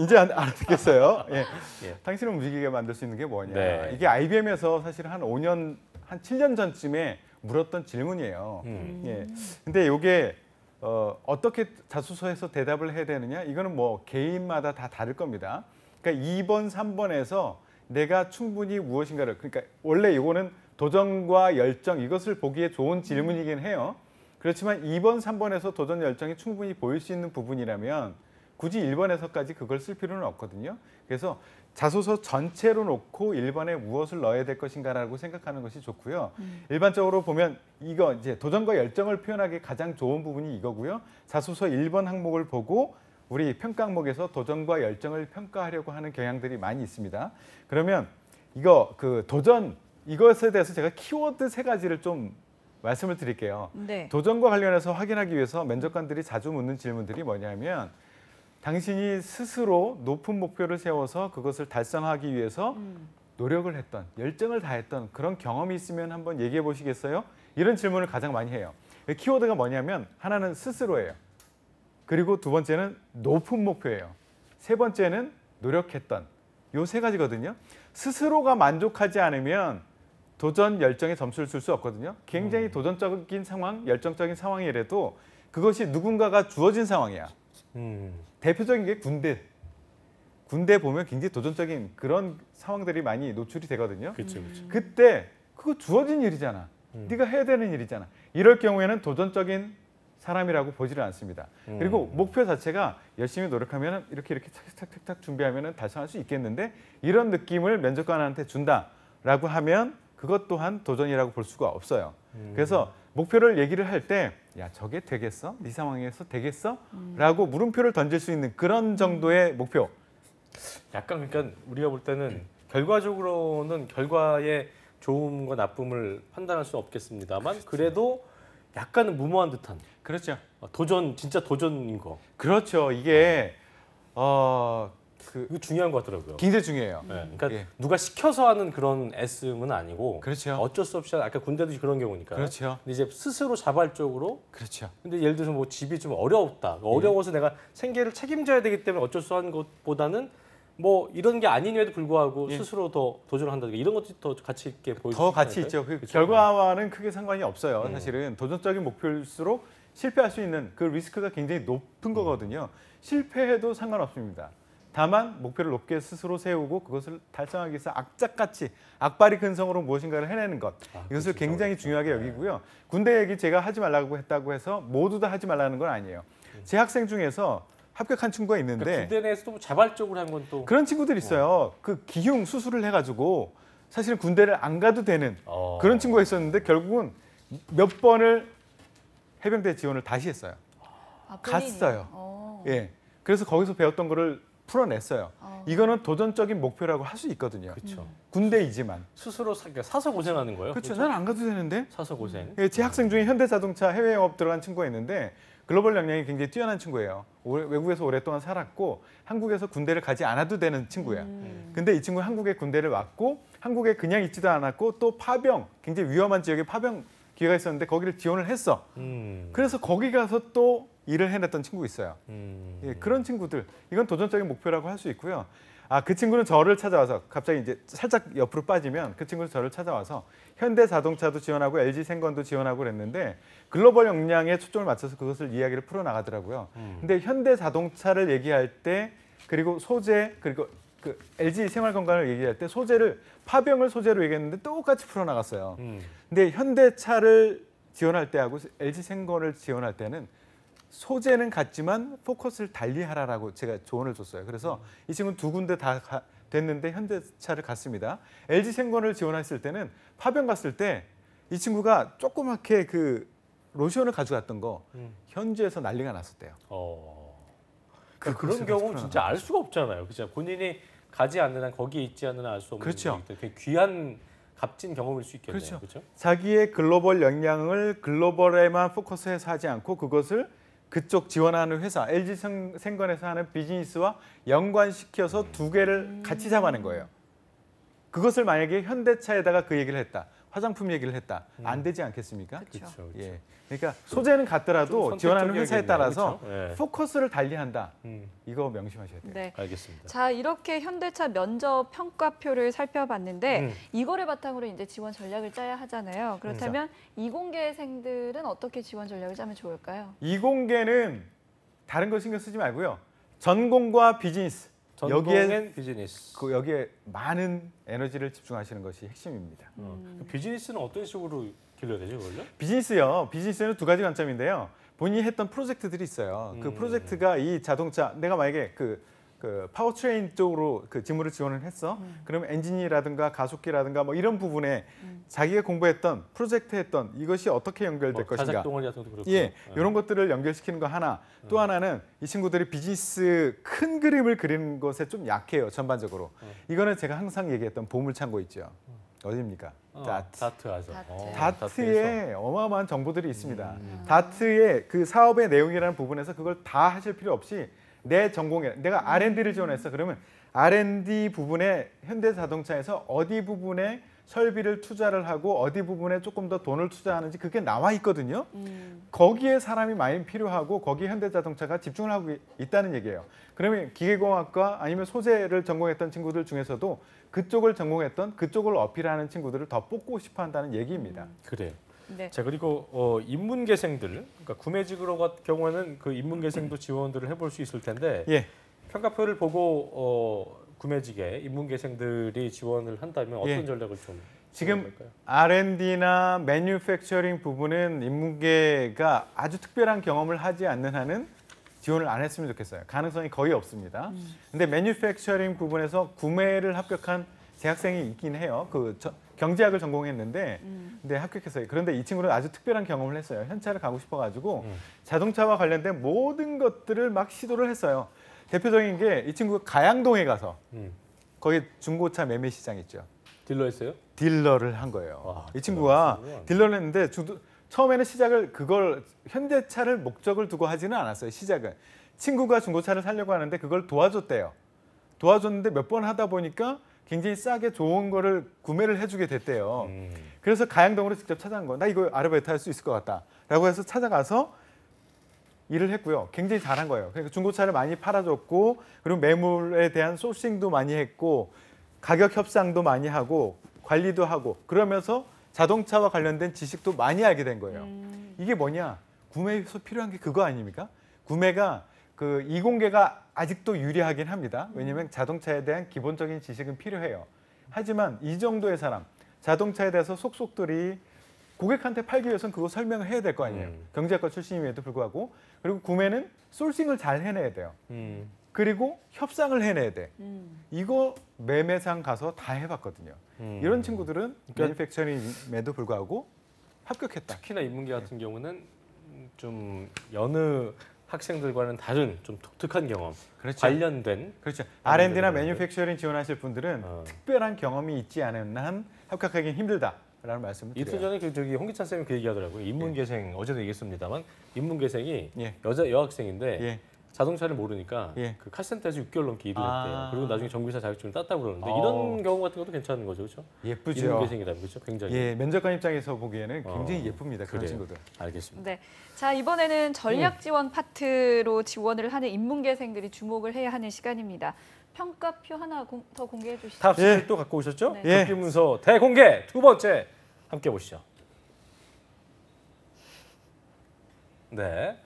Speaker 4: 이제 알아듣겠어요. 예.
Speaker 2: 예.
Speaker 4: 당신을 움직이게 만들 수 있는 게 뭐냐?
Speaker 2: 네.
Speaker 4: 이게 IBM에서 사실 한 7년 전쯤에 물었던 질문이에요. 예. 근데 이게 어떻게 자소서에서 대답을 해야 되느냐? 이거는 뭐 개인마다 다 다를 겁니다. 그러니까 2번, 3번에서 내가 충분히 무엇인가를 그러니까 원래 이거는 도전과 열정 이것을 보기에 좋은 질문이긴 해요. 그렇지만 2번, 3번에서 도전 열정이 충분히 보일 수 있는 부분이라면 굳이 1번에서까지 그걸 쓸 필요는 없거든요. 그래서 자소서 전체로 놓고 1번에 무엇을 넣어야 될 것인가라고 생각하는 것이 좋고요. 일반적으로 보면 이거 이제 도전과 열정을 표현하기 가장 좋은 부분이 이거고요. 자소서 1번 항목을 보고 우리 평가 항목에서 도전과 열정을 평가하려고 하는 경향들이 많이 있습니다. 그러면 이거 그 도전 이것에 대해서 제가 키워드 3가지를 좀 말씀을 드릴게요.
Speaker 3: 네.
Speaker 4: 도전과 관련해서 확인하기 위해서 면접관들이 자주 묻는 질문들이 뭐냐면 당신이 스스로 높은 목표를 세워서 그것을 달성하기 위해서 노력을 했던, 열정을 다했던 그런 경험이 있으면 한번 얘기해 보시겠어요? 이런 질문을 가장 많이 해요. 키워드가 뭐냐면 하나는 스스로예요. 그리고 2번째는 높은 목표예요. 3번째는 노력했던. 요 3가지거든요. 스스로가 만족하지 않으면 도전 열정에 점수를 줄 수 없거든요. 굉장히 도전적인 상황, 열정적인 상황이라도 그것이 누군가가 주어진 상황이야. 대표적인 게 군대. 군대 보면 굉장히 도전적인 그런 상황들이 많이 노출이 되거든요.
Speaker 2: 그렇죠, 그렇죠.
Speaker 4: 그때 그거 주어진 일이잖아. 네가 해야 되는 일이잖아. 이럴 경우에는 도전적인 사람이라고 보지를 않습니다. 그리고 목표 자체가 열심히 노력하면 이렇게 탁탁탁탁 준비하면 달성할 수 있겠는데 이런 느낌을 면접관한테 준다라고 하면 그것 또한 도전이라고 볼 수가 없어요. 그래서 목표를 얘기를 할 때 야 저게 되겠어? 네 상황에서 되겠어? 라고 물음표를 던질 수 있는 그런 정도의 목표.
Speaker 2: 약간 그러니까 우리가 볼 때는 결과적으로는 결과의 좋음과 나쁨을 판단할 수 없겠습니다만 그래도 약간은 무모한 듯한
Speaker 4: 그렇죠.
Speaker 2: 도전 진짜 도전인 거.
Speaker 4: 그렇죠. 이게
Speaker 2: 이거 중요한 것 같더라고요.
Speaker 4: 굉장히 중요해요.
Speaker 2: 네, 그러니까
Speaker 4: 예.
Speaker 2: 누가 시켜서 하는 그런 애씀은 아니고
Speaker 4: 그렇죠.
Speaker 2: 어쩔 수 없이 아까 군대도 그런 경우니까.
Speaker 4: 그렇죠.
Speaker 2: 근데 이제 스스로 자발적으로
Speaker 4: 그렇죠.
Speaker 2: 근데 예를 들어서 뭐 집이 좀 어렵다. 어려워서 내가 생계를 책임져야 되기 때문에 어쩔 수 없는 것보다는 뭐 이런 게 아님에도 불구하고
Speaker 4: 예.
Speaker 2: 스스로 더 도전한다든가 이런 것도 더 가치 있게 보일 수
Speaker 4: 더 가치
Speaker 2: 있지
Speaker 4: 있죠.
Speaker 2: 않을까요?
Speaker 4: 그
Speaker 2: 그렇죠?
Speaker 4: 결과와는 크게 상관이 없어요. 사실은 도전적인 목표일수록 실패할 수 있는 그 리스크가 굉장히 높은 거거든요. 실패해도 상관없습니다. 다만 목표를 높게 스스로 세우고 그것을 달성하기 위해서 악착같이 악바리 근성으로 무엇인가를 해내는 것. 이것을 굉장히 중요하게 여기고요. 군대 얘기 제가 하지 말라고 했다고 해서 모두 다 하지 말라는 건 아니에요. 제 학생 중에서 합격한 친구가 있는데
Speaker 2: 그러니까 군대 내에서도 뭐 자발적으로 한 건 또
Speaker 4: 그런 친구들 있어요. 그 기흉 수술을 해가지고 사실은 군대를 안 가도 되는 그런 친구가 있었는데 결국은 몇 번을 해병대 지원을 다시 했어요.
Speaker 3: 아,
Speaker 4: 갔어요. 예. 그래서 거기서 배웠던 거를 풀어냈어요. 이거는 도전적인 목표라고 할 수 있거든요.
Speaker 2: 그렇죠.
Speaker 4: 군대이지만.
Speaker 2: 스스로 사서 고생하는 거예요.
Speaker 4: 그렇죠. 난 안 가도 되는데.
Speaker 2: 사서 고생.
Speaker 4: 예, 제 학생 중에 현대자동차 해외 영업 들어간 친구가 있는데 글로벌 역량이 굉장히 뛰어난 친구예요. 외국에서 오랫동안 살았고 한국에서 군대를 가지 않아도 되는 친구예요. 근데 이 친구는 한국에 군대를 왔고 한국에 그냥 있지도 않았고 또 파병, 굉장히 위험한 지역에 파병 기회가 있었는데 거기를 지원을 했어. 그래서 거기 가서 또 일을 해냈던 친구가 있어요. 예, 그런 친구들, 이건 도전적인 목표라고 할 수 있고요. 아, 그 친구는 저를 찾아와서 갑자기 이제 살짝 옆으로 빠지면 그 친구는 저를 찾아와서 현대자동차도 지원하고 LG생건도 지원하고 그랬는데 글로벌 역량에 초점을 맞춰서 그것을 이야기를 풀어나가더라고요. 근데 현대자동차를 얘기할 때 그리고 소재 그리고 그 LG 생활건강을 얘기할 때 소재를 파병을 소재로 얘기했는데 똑같이 풀어나갔어요. 근데 현대차를 지원할 때하고 LG생건을 지원할 때는 소재는 같지만 포커스를 달리하라라고 제가 조언을 줬어요. 그래서 이 친구는 두 군데 다 됐는데 현대차를 갔습니다. LG생건을 지원했을 때는 파병 갔을 때 이 친구가 조그맣게 그 로션을 가져갔던 거 현지에서 난리가 났었대요.
Speaker 2: 그런 경우는 진짜 알 수가 없잖아요. 그죠? 본인이 가지 않는 한 거기에 있지 않는 한 알 수 없는
Speaker 4: 그렇죠.
Speaker 2: 되게 귀한 값진 경험일 수 있겠네요.
Speaker 4: 그렇죠.
Speaker 2: 그렇죠?
Speaker 4: 자기의 글로벌 역량을 글로벌에만 포커스해서 하지 않고 그것을 그쪽 지원하는 회사, LG생건에서 하는 비즈니스와 연관시켜서 두 개를 같이 잡아낸 거예요. 그것을 만약에 현대차에다가 그 얘기를 했다. 화장품 얘기를 했다. 안 되지 않겠습니까?
Speaker 2: 그렇죠.
Speaker 4: 예. 그러니까 소재는 같더라도
Speaker 2: 좀
Speaker 4: 지원하는 회사에
Speaker 2: 선택적이겠네요.
Speaker 4: 따라서
Speaker 2: 그렇죠? 예.
Speaker 4: 포커스를 달리한다. 이거 명심하셔야 돼요.
Speaker 3: 네.
Speaker 2: 알겠습니다.
Speaker 3: 자, 이렇게 현대차 면접 평가표를 살펴봤는데 이거를 바탕으로 이제 지원 전략을 짜야 하잖아요. 그렇다면 이공계생들은 어떻게 지원 전략을 짜면 좋을까요?
Speaker 4: 이공계는 다른 거 신경 쓰지 말고요. 전공과 비즈니스.
Speaker 2: 전공엔 비즈니스.
Speaker 4: 여기에 많은 에너지를 집중하시는 것이 핵심입니다.
Speaker 2: 비즈니스는 어떤 식으로 길러야 되죠, 그걸요?
Speaker 4: 비즈니스요. 비즈니스는 두 가지 관점인데요. 본인이 했던 프로젝트들이 있어요. 그 프로젝트가 이 자동차, 내가 만약에 그 파워트레인 쪽으로 그 직무를 지원을 했어. 그러면 엔진이라든가 가속기라든가 뭐 이런 부분에 자기가 공부했던 프로젝트 했던 이것이 어떻게 연결될 것인가.
Speaker 2: 자작 동아리 같은 것도 그렇고.
Speaker 4: 예, 이런 것들을 연결시키는 거 하나. 또 하나는 이 친구들이 비즈니스 큰 그림을 그리는 것에 좀 약해요, 전반적으로. 이거는 제가 항상 얘기했던 보물창고 있죠. 어디입니까?
Speaker 2: 다트 아죠.
Speaker 4: 다트에 어마어마한 정보들이 있습니다. 다트의 그 사업의 내용이라는 부분에서 그걸 다 하실 필요 없이 내 전공에 내가 R&D를 지원했어. 그러면 R&D 부분에 현대자동차에서 어디 부분에 설비를 투자를 하고 어디 부분에 조금 더 돈을 투자하는지 그게 나와 있거든요. 거기에 사람이 많이 필요하고 거기에 현대자동차가 집중을 하고 있다는 얘기예요. 그러면 기계공학과 아니면 소재를 전공했던 친구들 중에서도 그쪽을 전공했던 그쪽을 어필하는 친구들을 더 뽑고 싶어 한다는 얘기입니다.
Speaker 2: 그래요.
Speaker 3: 네.
Speaker 2: 자, 그리고 인문계생들, 그러니까 구매직으로 같은 경우에는 그 인문계생도 지원들을 해볼 수 있을 텐데
Speaker 4: 예.
Speaker 2: 평가표를 보고 구매직에 인문계생들이 지원을 한다면 어떤
Speaker 4: 예.
Speaker 2: 전략을 좀
Speaker 4: 지금
Speaker 2: 될까요?
Speaker 4: R&D나 매뉴팩처링 부분은 인문계가 아주 특별한 경험을 하지 않는 한은 지원을 안 했으면 좋겠어요. 가능성이 거의 없습니다. 근데 매뉴팩처링 부분에서 구매를 합격한 재학생이 있긴 해요. 경제학을 전공했는데 근데 합격했어요. 그런데 이 친구는 아주 특별한 경험을 했어요. 현차를 가고 싶어가지고 자동차와 관련된 모든 것들을 막 시도를 했어요. 대표적인 게 이 친구가 가양동에 가서 거기 중고차 매매 시장 있죠.
Speaker 2: 딜러였어요?
Speaker 4: 딜러를 한 거예요.
Speaker 2: 와,
Speaker 4: 이 친구가
Speaker 2: 대단하시구나.
Speaker 4: 딜러를 했는데 처음에는 시작을 그걸 현대차를 목적을 두고 하지는 않았어요. 시작은. 친구가 중고차를 사려고 하는데 그걸 도와줬대요. 도와줬는데 몇 번 하다 보니까 굉장히 싸게 좋은 거를 구매를 해주게 됐대요. 그래서 가양동으로 직접 찾아간 거예요. 나 이거 아르바이트 할 수 있을 것 같다. 라고 해서 찾아가서 일을 했고요. 굉장히 잘한 거예요. 그러니까 중고차를 많이 팔아줬고 그리고 매물에 대한 소싱도 많이 했고 가격 협상도 많이 하고 관리도 하고 그러면서 자동차와 관련된 지식도 많이 알게 된 거예요. 이게 뭐냐? 구매에서 필요한 게 그거 아닙니까? 구매가 그 이공계가 아직도 유리하긴 합니다. 왜냐하면 자동차에 대한 기본적인 지식은 필요해요. 하지만 이 정도의 사람, 자동차에 대해서 속속들이 고객한테 팔기 위해서는 그거 설명을 해야 될 거 아니에요. 경제학과 출신임에도 불구하고. 그리고 구매는 소싱을 잘 해내야 돼요. 그리고 협상을 해내야 돼. 이거 매매상 가서 다 해봤거든요. 이런 친구들은 매니팩처링에도 불구하고 합격했다.
Speaker 2: 특히나 인문계 같은 경우는 좀 여느 학생들과는 다른 좀 독특한 경험,
Speaker 4: 그렇죠.
Speaker 2: 관련된
Speaker 4: 그렇죠. R&D나
Speaker 2: 관련된
Speaker 4: 매니팩처링 지원하실 분들은 특별한 경험이 있지 않은 한 합격하기는 힘들다라는 말씀을 드려요.
Speaker 2: 이틀 전에 저기 홍기찬 쌤이 그 얘기하더라고요. 인문계생 어제도 얘기했습니다만 인문계생이
Speaker 4: 예.
Speaker 2: 여학생인데
Speaker 4: 예.
Speaker 2: 자동차를 모르니까
Speaker 4: 예.
Speaker 2: 그 카센터에서 6개월 넘게 일을 했대요. 그리고 나중에 정비사 자격증을 땄다고 그러는데
Speaker 4: 어.
Speaker 2: 이런 경우 같은 것도 괜찮은 거죠, 그렇죠?
Speaker 4: 예쁘죠.
Speaker 2: 인문계생이라면 그렇죠, 굉장히.
Speaker 4: 예, 면접관 입장에서 보기에는 굉장히 예쁩니다. 그런
Speaker 2: 그래요.
Speaker 4: 친구들.
Speaker 2: 알겠습니다.
Speaker 3: 네. 자, 이번에는 전략 지원 파트로 지원을 하는 인문계생들이 주목을 해야 하는 시간입니다. 평가표 하나 더 공개해 주시죠.
Speaker 2: 탑스를
Speaker 4: 예.
Speaker 2: 또 갖고 오셨죠?
Speaker 3: 네.
Speaker 4: 예.
Speaker 2: 국기문서 대공개 두 번째 함께 보시죠. 네.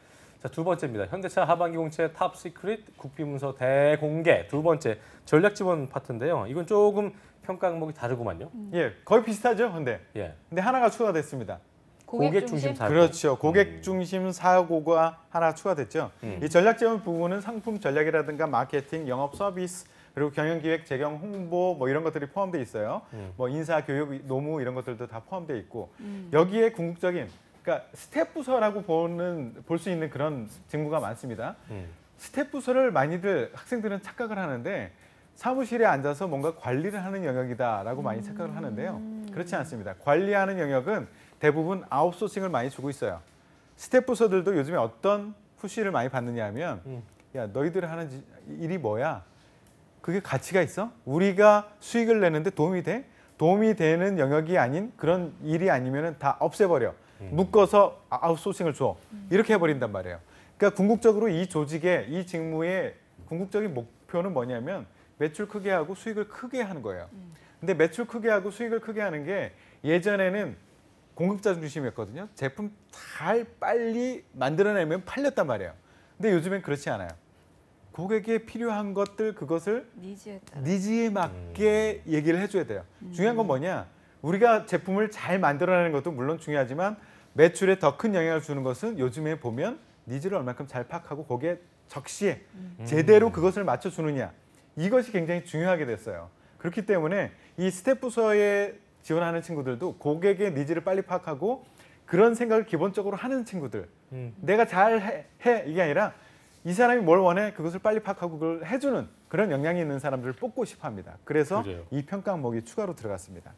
Speaker 2: 자, 두 번째입니다. 현대차 하반기 공채 탑 시크릿 국비문서 대공개 두 번째 전략 지원 파트인데요. 이건 조금 평가 항목이 다르구만요.
Speaker 4: 예, 거의 비슷하죠, 근데.
Speaker 2: 예.
Speaker 4: 근데 하나가 추가됐습니다.
Speaker 2: 고객 중심 사고.
Speaker 4: 그렇죠. 고객 중심 사고가 하나 추가됐죠. 이 전략 지원 부분은 상품 전략이라든가 마케팅, 영업 서비스, 그리고 경영기획, 재경, 홍보 뭐 이런 것들이 포함되어 있어요. 뭐 인사, 교육, 노무 이런 것들도 다 포함되어 있고 여기에 궁극적인 그러니까 스텝 부서라고 볼 수 있는 그런 직무가 많습니다. 스텝 부서를 많이들 학생들은 착각을 하는데 사무실에 앉아서 뭔가 관리를 하는 영역이다라고 많이 착각을 하는데요. 그렇지 않습니다. 관리하는 영역은 대부분 아웃소싱을 많이 주고 있어요. 스텝 부서들도 요즘에 어떤 푸시를 많이 받느냐 하면 야, 너희들 하는 일이 뭐야? 그게 가치가 있어? 우리가 수익을 내는데 도움이 돼? 도움이 되는 영역이 아닌 그런 일이 아니면 다 없애버려. 묶어서 아웃소싱을 줘. 이렇게 해버린단 말이에요. 그러니까 궁극적으로 이 조직의 이 직무의 궁극적인 목표는 뭐냐면 매출 크게 하고 수익을 크게 하는 거예요. 근데 매출 크게 하고 수익을 크게 하는 게 예전에는 공급자 중심이었거든요. 제품 잘 빨리 만들어내면 팔렸단 말이에요. 근데 요즘엔 그렇지 않아요. 고객에 필요한 것들 그것을 니즈에 맞게 얘기를 해줘야 돼요. 중요한 건 뭐냐? 우리가 제품을 잘 만들어내는 것도 물론 중요하지만 매출에 더 큰 영향을 주는 것은 요즘에 보면 니즈를 얼마큼 잘 파악하고 거기에 적시에 제대로 그것을 맞춰주느냐. 이것이 굉장히 중요하게 됐어요. 그렇기 때문에 이 스텝 부서에 지원하는 친구들도 고객의 니즈를 빨리 파악하고 그런 생각을 기본적으로 하는 친구들. 내가 잘 해 이게 아니라 이 사람이 뭘 원해 그것을 빨리 파악하고 그걸 해주는 그런 역량이 있는 사람들을 뽑고 싶어 합니다. 그래서
Speaker 2: 그래요.
Speaker 4: 이 평가 항목이 추가로 들어갔습니다.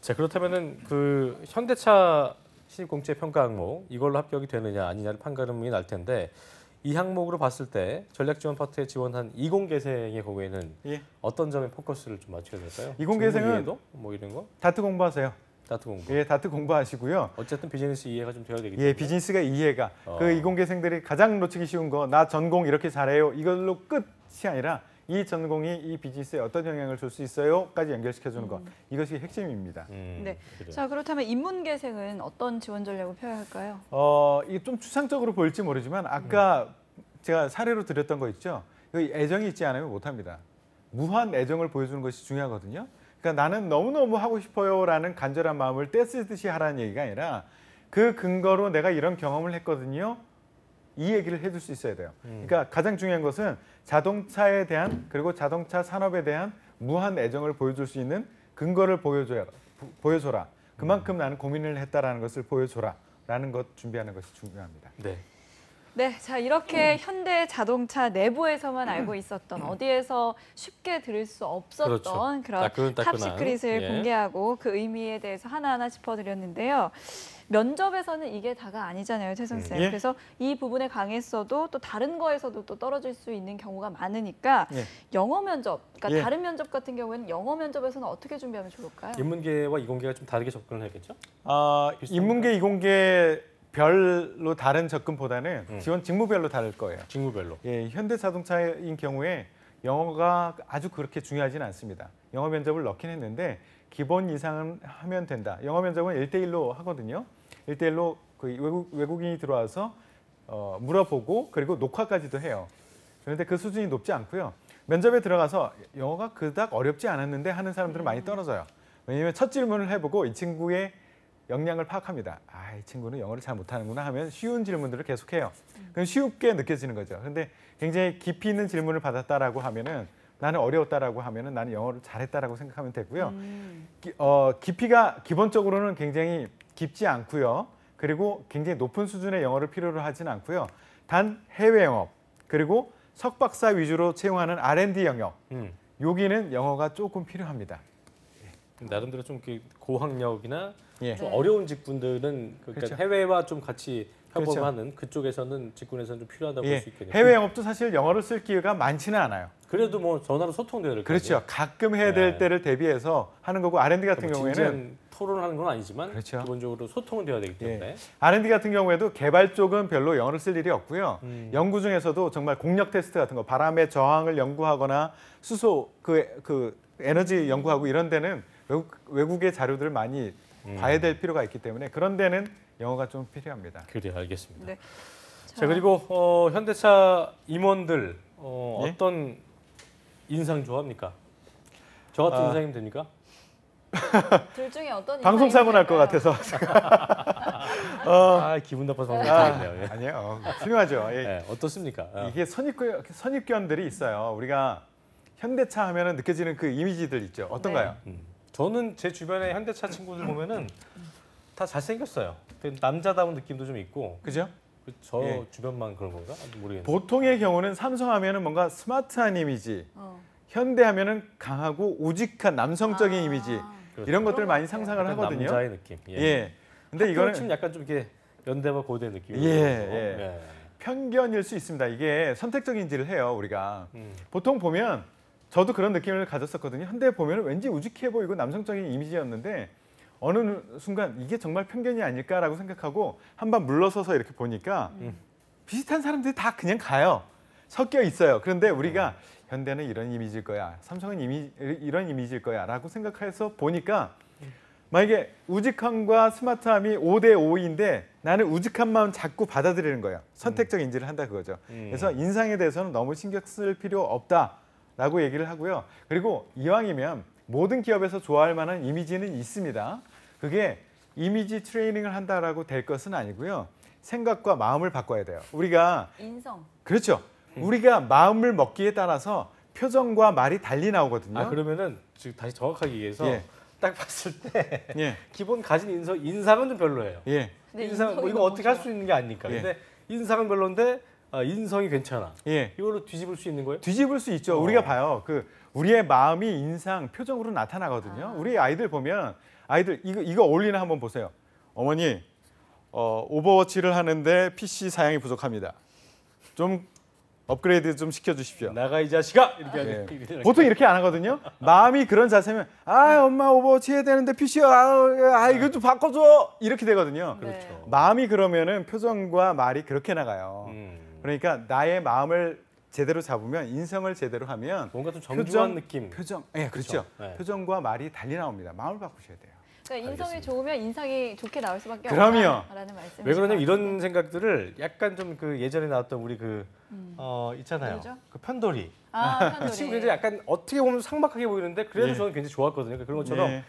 Speaker 2: 자, 그렇다면은 그 현대차 신입공채 평가 항목 이걸로 합격이 되느냐 아니냐를 판가름이 날 텐데 이 항목으로 봤을 때 전략 지원 파트에 지원한 이공계생의 경우에는
Speaker 4: 예.
Speaker 2: 어떤 점에 포커스를 좀 맞춰야 될까요?
Speaker 4: 이공계생은
Speaker 2: 직무 이해도 뭐 이런 거?
Speaker 4: 다트 공부하세요.
Speaker 2: 다트 공부.
Speaker 4: 예, 다트 공부하시고요.
Speaker 2: 어쨌든 비즈니스 이해가 좀 돼야 되기 때문에.
Speaker 4: 예, 비즈니스가 이해가 그 이공계생들이 가장 놓치기 쉬운 거 나 전공 이렇게 잘해요. 이걸로 끝이 아니라 이 전공이 이 비즈니스에 어떤 영향을 줄 수 있어요?까지 연결시켜주는 것 이것이 핵심입니다.
Speaker 3: 네.
Speaker 2: 그래요.
Speaker 3: 자, 그렇다면 인문계생은 어떤 지원 전략을 펴야 할까요?
Speaker 4: 이게 좀 추상적으로 보일지 모르지만 아까 제가 사례로 드렸던 거 있죠. 이 애정이 있지 않으면 못합니다. 무한 애정을 보여주는 것이 중요하거든요. 그러니까 나는 너무너무 하고 싶어요라는 간절한 마음을 떼쓰듯이 하라는 얘기가 아니라 그 근거로 내가 이런 경험을 했거든요. 이 얘기를 해줄 수 있어야 돼요. 그러니까 가장 중요한 것은 자동차에 대한 그리고 자동차 산업에 대한 무한 애정을 보여줄 수 있는 근거를 보여줘라. 그만큼 나는 고민을 했다라는 것을 보여줘라라는 것 준비하는 것이 중요합니다.
Speaker 2: 네.
Speaker 3: 네, 자 이렇게 현대 자동차 내부에서만 알고 있었던 어디에서 쉽게 들을 수 없었던
Speaker 2: 그렇죠.
Speaker 3: 그런
Speaker 2: 따끈따끈한.
Speaker 3: 탑 시크릿을
Speaker 2: 예.
Speaker 3: 공개하고 그 의미에 대해서 하나하나 짚어드렸는데요. 면접에서는 이게 다가 아니잖아요, 태성 쌤.
Speaker 4: 예.
Speaker 3: 그래서 이 부분에 강했어도 또 다른 거에서도 또 떨어질 수 있는 경우가 많으니까
Speaker 4: 예.
Speaker 3: 영어 면접, 그러니까
Speaker 4: 예.
Speaker 3: 다른 면접 같은 경우에는 영어 면접에서는 어떻게 준비하면 좋을까요?
Speaker 2: 인문계와 이공계가 좀 다르게 접근을 해야겠죠?
Speaker 4: 인문계, 이공계 별로 다른 접근보다는 지원 직무별로 다를 거예요.
Speaker 2: 직무별로.
Speaker 4: 예, 현대자동차인 경우에 영어가 아주 그렇게 중요하지는 않습니다. 영어 면접을 넣긴 했는데 기본 이상은 하면 된다. 영어 면접은 1대1로 하거든요. 1대1로 그 외국인이 들어와서 물어보고 그리고 녹화까지도 해요. 그런데 그 수준이 높지 않고요. 면접에 들어가서 영어가 그닥 어렵지 않았는데 하는 사람들은 많이 떨어져요. 왜냐하면 첫 질문을 해보고 이 친구의 역량을 파악합니다. 아, 이 친구는 영어를 잘 못하는구나 하면 쉬운 질문들을 계속해요. 그럼 쉽게 느껴지는 거죠. 그런데 굉장히 깊이 있는 질문을 받았다라고 하면은 나는 어려웠다라고 하면은 나는 영어를 잘했다라고 생각하면 되고요. 깊이가 기본적으로는 굉장히 깊지 않고요. 그리고 굉장히 높은 수준의 영어를 필요로 하진 않고요. 단 해외 영업 그리고 석박사 위주로 채용하는 R&D 영역 여기는 영어가 조금 필요합니다.
Speaker 2: 나름대로 좀 고학력이나
Speaker 4: 예.
Speaker 2: 좀 어려운 직군들은 그러니까
Speaker 4: 그렇죠.
Speaker 2: 해외와 좀 같이
Speaker 4: 그렇죠.
Speaker 2: 협업하는 그쪽에서는 직군에서는 좀 필요하다고
Speaker 4: 예.
Speaker 2: 볼 수 있겠네요.
Speaker 4: 해외 영업도 사실 영어를 쓸 기회가 많지는 않아요.
Speaker 2: 그래도 뭐 전화로 소통돼야 될 거 아니에요?
Speaker 4: 그렇죠. 가끔 해야 될
Speaker 2: 네.
Speaker 4: 때를 대비해서 하는 거고 R&D 같은
Speaker 2: 뭐
Speaker 4: 경우에는
Speaker 2: 진지한 토론하는 건 아니지만
Speaker 4: 그렇죠.
Speaker 2: 기본적으로 소통은 돼야 되기 때문에
Speaker 4: 예. R&D 같은 경우에도 개발 쪽은 별로 영어를 쓸 일이 없고요. 연구 중에서도 정말 공력 테스트 같은 거, 바람의 저항을 연구하거나 수소 그 에너지 연구하고 이런 데는 외국의 자료들을 많이 봐야 될 필요가 있기 때문에 그런 데는 영어가 좀 필요합니다.
Speaker 2: 그래 알겠습니다.
Speaker 3: 네.
Speaker 2: 자 그리고 현대차 임원들
Speaker 4: 예?
Speaker 2: 어떤 인상 좋아합니까? 저 같은
Speaker 4: 아.
Speaker 2: 인상이면 됩니까?
Speaker 3: 둘 중에 어떤
Speaker 4: 방송 사고 날 것
Speaker 3: 인상이
Speaker 4: 같아서.
Speaker 2: 아 기분 나빠서 방송 나겠네요. 예.
Speaker 4: 아니에요. 훌륭하죠. 예.
Speaker 2: 예, 어떻습니까?
Speaker 4: 이게 선입견들이 있어요. 우리가 현대차 하면은 느껴지는 그 이미지들 있죠. 어떤가요?
Speaker 2: 저는 제 주변의 현대차 친구들 보면은 다 잘생겼어요. 남자다운 느낌도 좀 있고
Speaker 4: 그죠?
Speaker 2: 저
Speaker 4: 예.
Speaker 2: 주변만 그런 건가? 모르겠는데.
Speaker 4: 보통의 경우는 삼성 하면은 뭔가 스마트한 이미지, 현대 하면은 강하고 우직한 남성적인 이미지
Speaker 2: 그렇죠.
Speaker 4: 이런 것들
Speaker 3: 그런
Speaker 4: 많이
Speaker 3: 것
Speaker 4: 상상을
Speaker 2: 약간
Speaker 4: 하거든요.
Speaker 2: 남자의 느낌.
Speaker 4: 예. 근데
Speaker 2: 이거는
Speaker 4: 이거는
Speaker 2: 지금 약간 좀 이렇게 연대와 고대 느낌.
Speaker 4: 예. 편견일 수 있습니다. 이게 선택적 인지를 해요, 우리가. 보통 보면 저도 그런 느낌을 가졌었거든요. 현대 보면 왠지 우직해 보이고 남성적인 이미지였는데 어느 순간 이게 정말 편견이 아닐까라고 생각하고 한번 물러서서 이렇게 보니까 비슷한 사람들이 다 그냥 가요. 섞여 있어요. 그런데 우리가 현대는 이런 이미지일 거야. 삼성은 이런 이미지일 거야. 라고 생각해서 보니까 만약에 우직함과 스마트함이 5대 5인데 나는 우직함만 자꾸 받아들이는 거예요. 선택적 인지를 한다 그거죠. 그래서 인상에 대해서는 너무 신경 쓸 필요 없다라고 얘기를 하고요. 그리고 이왕이면 모든 기업에서 좋아할 만한 이미지는 있습니다. 그게 이미지 트레이닝을 한다라고 될 것은 아니고요. 생각과 마음을 바꿔야 돼요. 우리가
Speaker 3: 인성.
Speaker 4: 그렇죠. 우리가 마음을 먹기에 따라서 표정과 말이 달리 나오거든요.
Speaker 2: 아 그러면은 지금 다시 정확하게 얘기해서
Speaker 4: 예.
Speaker 2: 딱 봤을 때
Speaker 4: 예.
Speaker 2: 기본 가진 인상은 좀 별로예요.
Speaker 4: 예.
Speaker 3: 근데
Speaker 2: 인상 뭐
Speaker 3: 인성이
Speaker 2: 이거
Speaker 3: 너무
Speaker 2: 어떻게 할
Speaker 3: 좋아.
Speaker 2: 수 있는 게 아니니까.
Speaker 4: 예.
Speaker 2: 근데 인상은 별론데 인성이 괜찮아.
Speaker 4: 예.
Speaker 2: 이걸로 뒤집을 수 있는 거예요?
Speaker 4: 뒤집을 수 있죠. 우리가 봐요. 우리의 마음이 인상, 표정으로 나타나거든요. 우리 아이들 보면 아이들 이거 어울리나 한번 보세요. 어머니 오버워치를 하는데 PC 사양이 부족합니다. 좀 업그레이드 좀 시켜주십시오.
Speaker 2: 나가 이 자식아 이렇게
Speaker 4: 예.
Speaker 2: 하는.
Speaker 4: 보통 이렇게 안 하거든요. 마음이 그런 자세면 아 엄마 오버워치 해야 되는데 PC 이거 좀 바꿔줘 이렇게 되거든요.
Speaker 3: 네.
Speaker 2: 그렇죠.
Speaker 4: 마음이 그러면은 표정과 말이 그렇게 나가요. 그러니까 나의 마음을 제대로 잡으면 인성을 제대로 하면
Speaker 2: 뭔가 좀 정중한 느낌.
Speaker 4: 표정, 예, 그렇죠.
Speaker 2: 네.
Speaker 4: 표정과 말이 달리 나옵니다. 마음을 바꾸셔야 돼요.
Speaker 3: 그러니까 인성이 좋으면 인상이 좋게 나올 수밖에
Speaker 4: 그럼요.
Speaker 3: 없다라는 말씀이신
Speaker 2: 왜 그러냐면
Speaker 3: 것
Speaker 2: 이런
Speaker 3: 같은데.
Speaker 2: 생각들을 약간 좀 그 예전에 나왔던 우리 있잖아요.
Speaker 3: 누구죠?
Speaker 2: 그 편돌이.
Speaker 3: 아,
Speaker 2: 그
Speaker 3: 편돌이.
Speaker 2: 친구들이 약간 어떻게 보면 삭막하게 보이는데 그래도
Speaker 4: 예.
Speaker 2: 저는 굉장히 좋았거든요. 그러니까 그런 것처럼
Speaker 4: 예.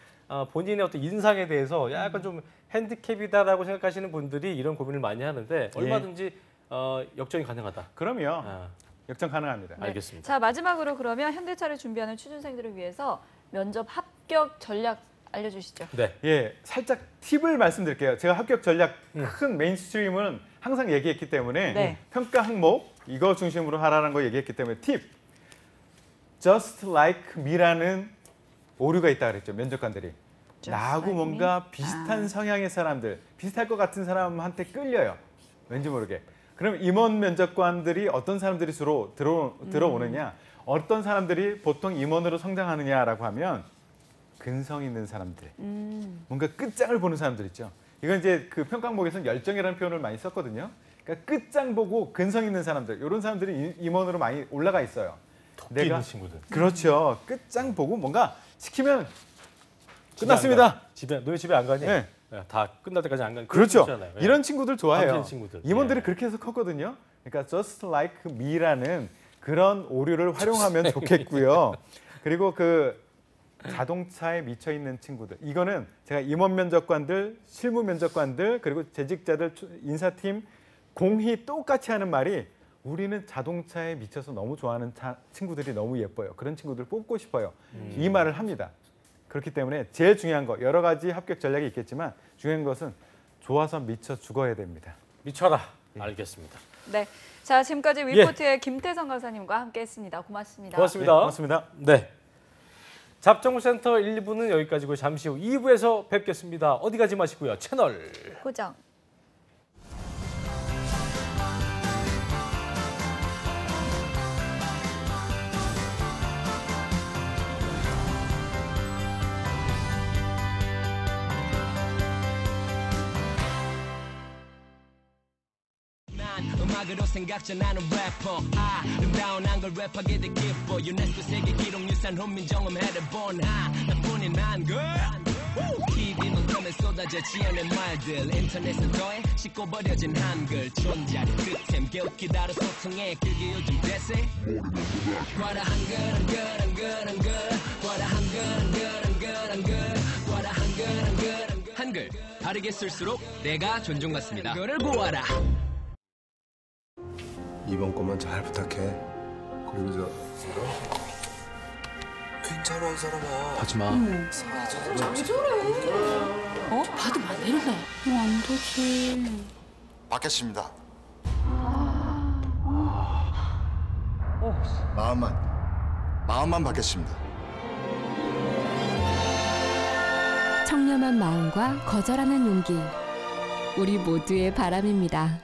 Speaker 2: 본인의 어떤 인상에 대해서 약간 좀 핸디캡이다라고 생각하시는 분들이 이런 고민을 많이 하는데 얼마든지 역전이 가능하다.
Speaker 4: 그럼요.
Speaker 2: 아,
Speaker 4: 역전 가능합니다.
Speaker 3: 네.
Speaker 2: 알겠습니다.
Speaker 3: 자, 마지막으로 그러면 현대차를 준비하는 취준생들을 위해서 면접 합격 전략 알려주시죠.
Speaker 2: 네.
Speaker 4: 예, 살짝 팁을 말씀드릴게요. 제가 합격 전략 큰 메인스트림은 항상 얘기했기 때문에
Speaker 3: 네.
Speaker 4: 평가 항목 이거 중심으로 하라는 거 얘기했기 때문에 팁. Just like me라는 오류가 있다 그랬죠. 면접관들이.
Speaker 3: Just
Speaker 4: 나하고
Speaker 3: like
Speaker 4: 뭔가
Speaker 3: me?
Speaker 4: 비슷한 성향의 사람들, 비슷할 것 같은 사람한테 끌려요. 왠지 모르게. 그럼 임원 면접관들이 어떤 사람들이 주로 들어오느냐, 어떤 사람들이 보통 임원으로 성장하느냐라고 하면 근성 있는 사람들, 뭔가 끝장을 보는 사람들 있죠. 이건 이제 그 평가 항목에서는 열정이라는 표현을 많이 썼거든요. 그러니까 끝장 보고 근성 있는 사람들, 이런 사람들이 임원으로 많이 올라가 있어요.
Speaker 2: 토끼 있는 친구들.
Speaker 4: 그렇죠. 끝장 보고 뭔가 시키면 끝났습니다.
Speaker 2: 너희 집에 안 가니?
Speaker 4: 네.
Speaker 2: 다 끝날 때까지 안 가는
Speaker 4: 그렇죠.
Speaker 2: 친구잖아요. 예.
Speaker 4: 이런 친구들 좋아해요.
Speaker 2: 밤새는 친구들.
Speaker 4: 임원들이
Speaker 2: 예.
Speaker 4: 그렇게 해서 컸거든요. 그러니까 just like me라는 그런 오류를 활용하면 좋겠고요. 그리고 그 자동차에 미쳐 있는 친구들. 이거는 제가 임원 면접관들, 실무 면접관들, 그리고 재직자들, 인사팀 공히 똑같이 하는 말이 우리는 자동차에 미쳐서 너무 좋아하는 친구들이 너무 예뻐요. 그런 친구들 뽑고 싶어요. 이 말을 합니다. 그렇기 때문에 제일 중요한 거, 여러 가지 합격 전략이 있겠지만 중요한 것은 좋아서 미쳐 죽어야 됩니다.
Speaker 2: 미쳐라. 알겠습니다.
Speaker 3: 네. 자, 지금까지 위포트의 김태성 강사님과 함께했습니다. 고맙습니다.
Speaker 2: 고맙습니다.
Speaker 4: 네, 고맙습니다.
Speaker 2: 네. 잡정부센터 1, 2부는 여기까지고 잠시 후 2부에서 뵙겠습니다. 어디 가지 마시고요. 채널
Speaker 3: 고정.
Speaker 6: 음악으로 생각자 나는 래퍼 아름다운 한글 랩하게 돼 기뻐 유네스코 세계 기록유산 훈민정음 해를 나뿐인 한글 TV 논점에 쏟아져 지어낸 말들 인터넷은 더해 씻고 버려진 한글 존재를 끝템 개웃기다로 소통해 그게 요즘 대세 과라 한글 과라 한글 바르게 쓸수록 내가 존중받습니다. 그를 보아라.
Speaker 7: 이번 것만 잘 부탁해. 그리고 저 괜찮아 이 사람아. 하지 마.
Speaker 8: 왜 저래? 봐도 마네르네. 안 되지.
Speaker 9: 받겠습니다. 마음만 받겠습니다.
Speaker 10: 청렴한 마음과 거절하는 용기. 우리 모두의 바람입니다.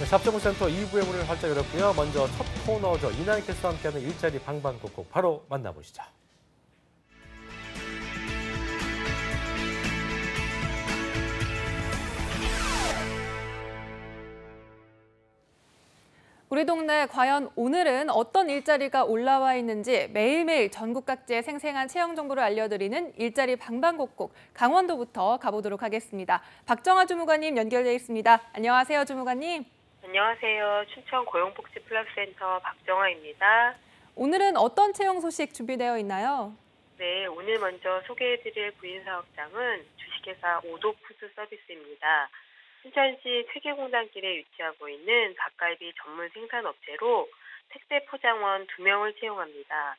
Speaker 2: 네, 잡정부센터 2부의 문을 활짝 열었고요. 먼저 첫 코너죠. 이나영 캐스터와 함께하는 일자리 방방곡곡 바로 만나보시죠.
Speaker 5: 우리 동네 과연 오늘은 어떤 일자리가 올라와 있는지 매일매일 전국 각지의 생생한 채용 정보를 알려드리는 일자리 방방곡곡 강원도부터 가보도록 하겠습니다. 박정아 주무관님 연결돼 있습니다. 안녕하세요, 주무관님.
Speaker 11: 안녕하세요. 춘천 고용복지플러스센터 박정아입니다.
Speaker 5: 오늘은 어떤 채용 소식 준비되어 있나요?
Speaker 11: 네, 오늘 먼저 소개해드릴 구인사업장은 주식회사 오도푸드 서비스입니다. 춘천시 퇴계공단길에 위치하고 있는 닭갈비 전문 생산업체로 택배 포장원 2명을 채용합니다.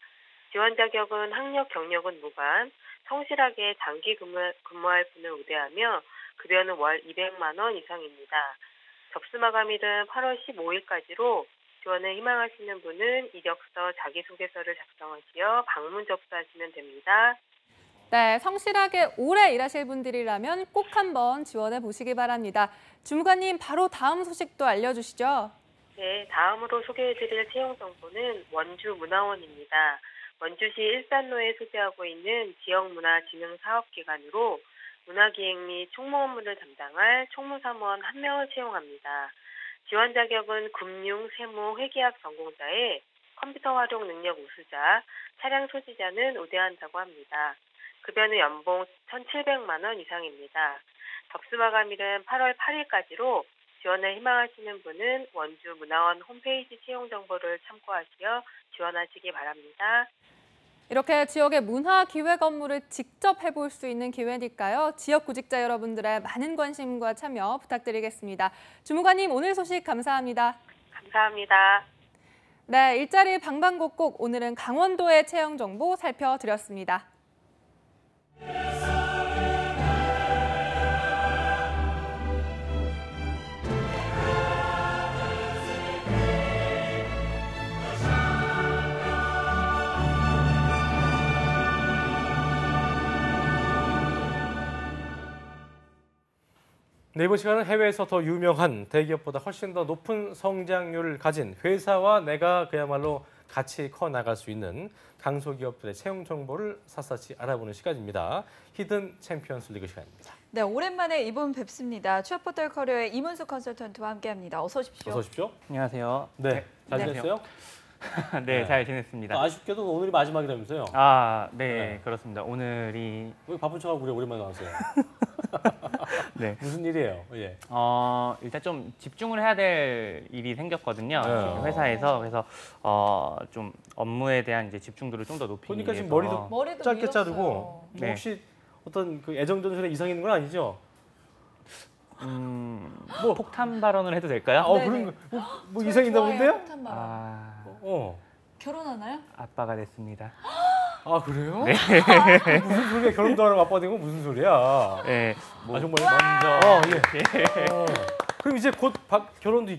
Speaker 11: 지원 자격은 학력, 경력은 무관, 성실하게 장기 근무할 분을 우대하며 급여는 월 200만 원 이상입니다. 접수 마감일은 8월 15일까지로 지원을 희망하시는 분은 이력서, 자기소개서를 작성하시어 방문 접수하시면 됩니다.
Speaker 5: 네, 성실하게 오래 일하실 분들이라면 꼭 한번 지원해 보시기 바랍니다. 주무관님, 바로 다음 소식도 알려주시죠.
Speaker 11: 네, 다음으로 소개해드릴 채용 정보는 원주문화원입니다. 원주시 일산로에 소재하고 있는 지역문화진흥사업기관으로 문화기획 및 총무 업무를 담당할 총무사무원 1명을 채용합니다. 지원 자격은 금융, 세무, 회계학 전공자에 컴퓨터 활용 능력 우수자, 차량 소지자는 우대한다고 합니다. 급여는 연봉 1,700만 원 이상입니다. 접수 마감일은 8월 8일까지로 지원을 희망하시는 분은 원주문화원 홈페이지 채용 정보를 참고하시어 지원하시기 바랍니다.
Speaker 5: 이렇게 지역의 문화 기획 업무를 직접 해볼 수 있는 기회니까요. 지역 구직자 여러분들의 많은 관심과 참여 부탁드리겠습니다. 주무관님, 오늘 소식 감사합니다.
Speaker 11: 감사합니다.
Speaker 5: 네, 일자리 방방곡곡 오늘은 강원도의 채용 정보 살펴드렸습니다.
Speaker 2: 네, 이번 시간은 해외에서 더 유명한 대기업보다 훨씬 더 높은 성장률을 가진 회사와 내가 그야말로 같이 커 나갈 수 있는 강소기업들의 채용 정보를 샅샅이 알아보는 시간입니다. 히든 챔피언스 리그 시간입니다.
Speaker 3: 네, 오랜만에 이분 뵙습니다. 취업 포털 커리어의 이문수 컨설턴트와 함께합니다. 어서 오십시오.
Speaker 2: 어서 오십시오.
Speaker 12: 안녕하세요.
Speaker 2: 네, 잘 지냈어요?
Speaker 12: 네, 잘 지냈습니다.
Speaker 2: 아쉽게도 오늘이 마지막이라면서요?
Speaker 12: 네, 그렇습니다. 오늘이
Speaker 2: 왜 바쁜 척하고 그래 오랜만에 나왔어요?
Speaker 12: 네.
Speaker 2: 무슨 일이에요? 예.
Speaker 12: 일단 좀 집중을 해야 될 일이 생겼거든요.
Speaker 2: 네.
Speaker 12: 회사에서 그래서 좀 업무에 대한 이제 집중도를 좀 더 높이기
Speaker 2: 보니까
Speaker 12: 위해서.
Speaker 2: 지금 머리도 짧게
Speaker 3: 밀었어요.
Speaker 2: 자르고 뭐
Speaker 12: 네.
Speaker 2: 혹시 어떤 그 애정전선에 이상 있는 건 아니죠?
Speaker 12: 뭐 폭탄 발언을 해도 될까요?
Speaker 2: 그런 거 뭐 이상 있나 본데요?
Speaker 3: 폭탄 발언. 결혼하나요?
Speaker 12: 아빠가 됐습니다.
Speaker 2: 아 그래요?
Speaker 12: 네.
Speaker 2: 무슨 소리야? 결혼도 하라고 아빠 되고 무슨 소리야?
Speaker 12: 네.
Speaker 2: 정말
Speaker 12: 먼저.
Speaker 2: 그럼 이제 곧 결혼도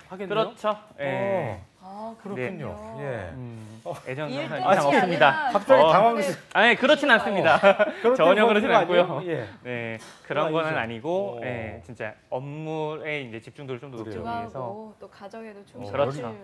Speaker 2: 하겠네요?
Speaker 12: 그렇죠. 네.
Speaker 2: 그렇군요.
Speaker 12: 네.
Speaker 2: 예.
Speaker 12: 애정전선 이상 없습니다.
Speaker 2: 갑자기 당황스러워.
Speaker 12: 아니 그렇진 않습니다. 전혀 그렇진 않고요.
Speaker 2: 예.
Speaker 12: 네, 그런 거는 아니고,
Speaker 2: 네,
Speaker 12: 진짜 업무에 이제 집중도를 좀 더 높이기 위해서.
Speaker 3: 또 가정에도 좀
Speaker 12: 그렇죠.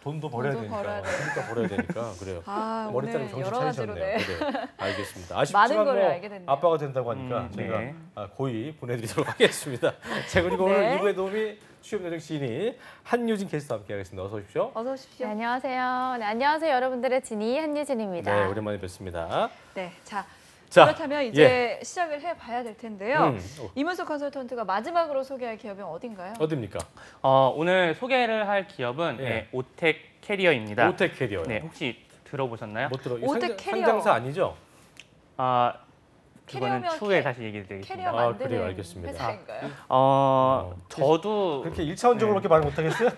Speaker 2: 돈도 벌어야 되니까. 그러니까 벌어야 되니까 그래요. 머리 자르고 정신 차리셨네요.
Speaker 3: 네.
Speaker 2: 그래. 알겠습니다.
Speaker 3: 많은
Speaker 2: 아쉽지만
Speaker 3: 걸
Speaker 2: 뭐
Speaker 3: 알게 됐네요.
Speaker 2: 아빠가 된다고 하니까 제가
Speaker 12: 네.
Speaker 2: 고이 보내드리도록 하겠습니다. 자, 그리고 오늘
Speaker 3: 네.
Speaker 2: 2부의 도우미 취업여정 시인이 한유진 게스트와 함께하겠습니다. 어서 오십시오.
Speaker 3: 어서 오십시오.
Speaker 13: 네, 안녕하세요. 네, 안녕하세요, 여러분들의 진이 한유진입니다.
Speaker 2: 네, 오랜만에 뵙습니다.
Speaker 3: 네, 자
Speaker 2: 자,
Speaker 3: 그렇다면 이제 시작을 해봐야 될 텐데요.
Speaker 2: 음.
Speaker 3: 이문수 컨설턴트가 마지막으로 소개할 기업은 어딘가요?
Speaker 2: 어딥니까?
Speaker 12: 오늘 소개를 할 기업은
Speaker 2: 예.
Speaker 12: 오텍 캐리어입니다.
Speaker 2: 오텍 캐리어요.
Speaker 12: 네, 혹시 들어보셨나요?
Speaker 2: 못 들어.
Speaker 3: 오텍 캐리어.
Speaker 2: 상장사 아니죠?
Speaker 12: 그거는
Speaker 3: 캐리어면
Speaker 12: 추후에 다시 얘기를 드리겠습니다.
Speaker 3: 캐리어 만드는
Speaker 2: 그래요, 알겠습니다.
Speaker 3: 회사인가요?
Speaker 12: 저도
Speaker 2: 그렇게 1차원적으로밖에 말 못하겠어요?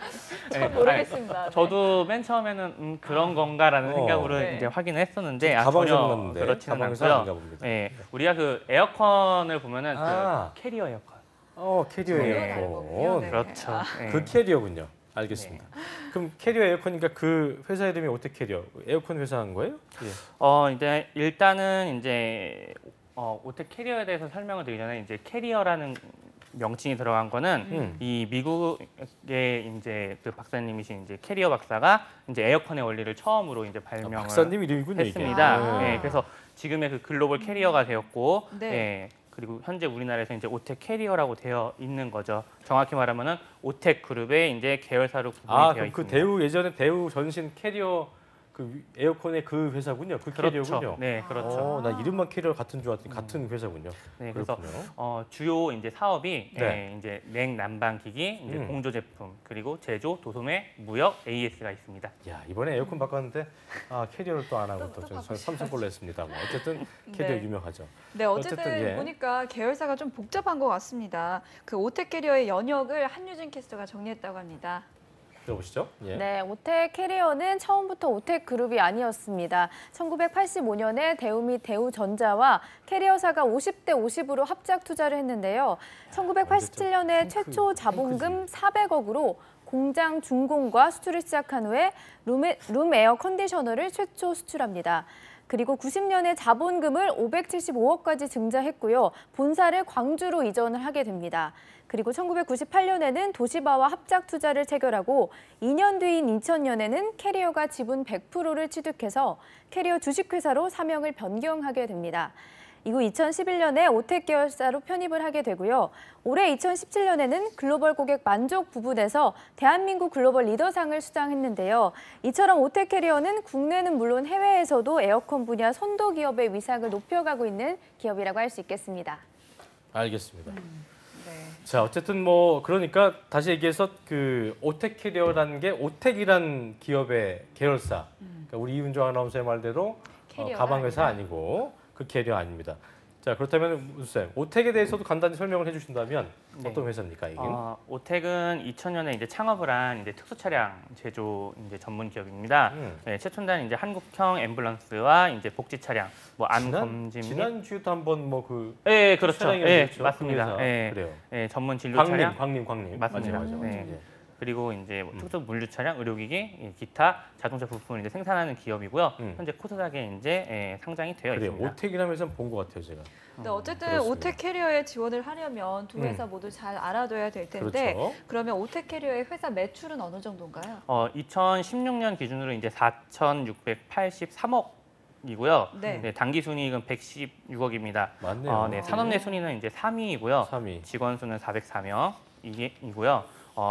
Speaker 3: 전 모르겠습니다.
Speaker 12: 저도 맨 처음에는 그런 건가라는 생각으로
Speaker 3: 네.
Speaker 12: 이제 확인을 했었는데
Speaker 2: 가방
Speaker 12: 전혀
Speaker 2: 생각났는데
Speaker 12: 그렇지는
Speaker 2: 가방 회사
Speaker 12: 않고요.
Speaker 2: 아닌가 봅니다.
Speaker 12: 네, 우리가 그 에어컨을 보면은 그 캐리어 에어컨.
Speaker 2: 캐리어
Speaker 12: 네.
Speaker 2: 에어컨.
Speaker 12: 그렇죠. 네.
Speaker 2: 그 캐리어군요. 알겠습니다. 그럼 캐리어 에어컨이니까 그 회사 이름이 오텍 캐리어. 에어컨 회사인 거예요? 예.
Speaker 12: 이제 일단은 이제 오텍 캐리어에 대해서 설명을 드리기 전에 이제 캐리어라는 명칭이 들어간 거는 이 미국의 이제 그 박사님이신 이제 캐리어 박사가 이제 에어컨의 원리를 처음으로 이제 발명을
Speaker 2: 박사님 이름이군요,
Speaker 12: 했습니다.
Speaker 2: 이게.
Speaker 12: 네, 그래서 지금의 그 글로벌 캐리어가 되었고,
Speaker 3: 네.
Speaker 12: 네, 그리고 현재 우리나라에서 이제 오텍 캐리어라고 되어 있는 거죠. 정확히 말하면은 오텍 그룹의 이제 계열사로 구분이 되어
Speaker 2: 그럼
Speaker 12: 있습니다.
Speaker 2: 그 대우 예전에 대우 전신 캐리어 그 에어컨의 그 회사군요. 그
Speaker 12: 그렇죠.
Speaker 2: 캐리어군요.
Speaker 12: 네, 그렇죠.
Speaker 2: 나 이름만 캐리어 같은 줄 알았더니 같은 회사군요.
Speaker 12: 네, 그래서
Speaker 2: 그렇군요.
Speaker 12: 주요 이제 사업이
Speaker 2: 네.
Speaker 12: 이제 냉난방 기기, 이제 공조 제품, 그리고 제조, 도소매, 무역, AS가 있습니다.
Speaker 2: 야, 이번에 에어컨 바꿨는데 캐리어를 또 안 하고 또 삼성 걸로 했습니다. 뭐 어쨌든 캐리어
Speaker 3: 네.
Speaker 2: 유명하죠.
Speaker 3: 네, 어쨌든
Speaker 2: 예.
Speaker 3: 보니까 계열사가 좀 복잡한 것 같습니다. 그 오텍 캐리어의 연역을 한유진 캐스터가 정리했다고 합니다.
Speaker 2: 들어보시죠. 예.
Speaker 13: 네, 오텍 캐리어는 처음부터 오텍 그룹이 아니었습니다. 1980년에 대우 및 대우전자와 캐리어사가 50대 50으로 합작 투자를 했는데요. 1987년에 최초 자본금 400억으로 공장 준공과 수출을 시작한 후에 룸 에어 컨디셔너를 최초 수출합니다. 그리고 90년에 자본금을 575억까지 증자했고요. 본사를 광주로 이전을 하게 됩니다. 그리고 1998년에는 도시바와 합작 투자를 체결하고 2년 뒤인 2000년에는 캐리어가 지분 100%를 취득해서 캐리어 주식회사로 사명을 변경하게 됩니다. 이후 2011년에 오텍 계열사로 편입을 하게 되고요. 올해 2017년에는 글로벌 고객 만족 부분에서 대한민국 글로벌 리더상을 수상했는데요. 이처럼 오텍 캐리어는 국내는 물론 해외에서도 에어컨 분야 선도 기업의 위상을 높여가고 있는 기업이라고 할 수 있겠습니다.
Speaker 2: 알겠습니다. 자, 어쨌든 뭐 그러니까 다시 얘기해서 그 오텍 캐리어라는 게 오텍이란 기업의 계열사. 그러니까 우리 이은정 아나운서의 말대로 가방 회사 아니고 그 캐리어 아닙니다. 자, 그렇다면 쌤, 오텍에 대해서도 간단히 설명을 해주신다면 어떤 회사입니까, 이게?
Speaker 12: 오텍은 2000년에 이제 창업을 한 이제 특수 차량 제조 이제 전문 기업입니다. 네, 최첨단 이제 한국형 앰뷸런스와 이제 복지 차량, 뭐 암 검진
Speaker 2: 지난 주에도 한번 뭐 그
Speaker 12: 네, 그렇죠. 네,
Speaker 2: 그렇죠?
Speaker 12: 맞습니다.
Speaker 2: 그
Speaker 12: 네,
Speaker 2: 그래요.
Speaker 12: 네, 전문 진료 차량.
Speaker 2: 광림
Speaker 12: 맞습니다.
Speaker 2: 맞아요.
Speaker 12: 네. 그리고 이제 뭐 특수 물류 차량, 의료기기, 기타 자동차 부품을 이제 생산하는 기업이고요. 현재 코스닥에 이제 상장이 되어
Speaker 2: 그래요.
Speaker 12: 있습니다.
Speaker 2: 오텍이라면서 본 것 같아요, 제가.
Speaker 3: 네, 어쨌든
Speaker 2: 그렇습니다.
Speaker 3: 오텍 캐리어에 지원을 하려면 두 회사 모두 잘 알아둬야 될 텐데
Speaker 2: 그렇죠.
Speaker 3: 그러면 오텍 캐리어의 회사 매출은 어느 정도인가요?
Speaker 12: 2016년 기준으로 이제 4,683억이고요.
Speaker 3: 네.
Speaker 12: 네, 당기 순이익은 116억입니다.
Speaker 2: 맞네요.
Speaker 12: 네, 산업 내 순위는 이제 3위이고요.
Speaker 2: 3위.
Speaker 12: 직원 수는 404명이고요.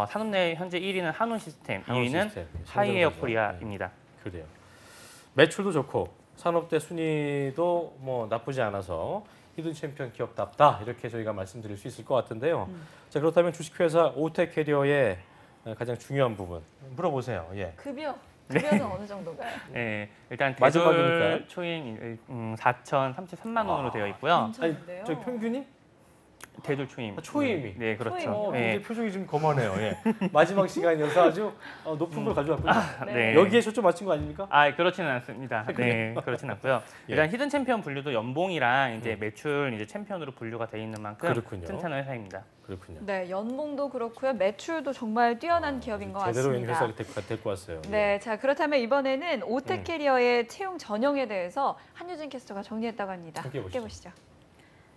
Speaker 12: 산업 내 현재 1위는 한운 시스템, 2위는
Speaker 2: 시스템,
Speaker 12: 하이에어
Speaker 2: 상장사죠.
Speaker 12: 코리아입니다.
Speaker 2: 그래요. 매출도 좋고 산업대 순위도 뭐 나쁘지 않아서 히든 챔피언 기업답다 이렇게 저희가 말씀드릴 수 있을 것 같은데요. 자, 그렇다면 주식회사 오텍 캐리어의 가장 중요한 부분 물어보세요. 예.
Speaker 3: 급여는 어느 정도인가요?
Speaker 12: 네, 일단
Speaker 2: 마지막이니까요.
Speaker 12: 대졸 초임 4,033만 원으로 되어 있고요.
Speaker 2: 아니, 저희 평균이
Speaker 12: 대졸 초임.
Speaker 2: 초임이.
Speaker 12: 네, 그렇죠.
Speaker 2: 굉장히 표정이 좀 검하네요. 예. 마지막 시간이어서 아주 높은 걸 가져왔군요.
Speaker 12: 네.
Speaker 2: 여기에 초점 맞춘 거 아닙니까?
Speaker 12: 그렇지는 않습니다. 네, 그렇지는 않고요. 일단 히든 챔피언 분류도 연봉이랑 이제 매출 이제 챔피언으로 분류가 돼 있는 만큼
Speaker 2: 그렇군요.
Speaker 12: 튼튼한 회사입니다.
Speaker 2: 그렇군요.
Speaker 3: 네, 연봉도 그렇고요. 매출도 정말 뛰어난 기업인 것
Speaker 2: 제대로 된
Speaker 3: 같습니다.
Speaker 2: 회사가 데리고 왔어요.
Speaker 3: 네, 자 그렇다면 이번에는 오텍 캐리어의 채용 전형에 대해서 한유진 캐스터가 정리했다고 합니다.
Speaker 2: 함께 보시죠.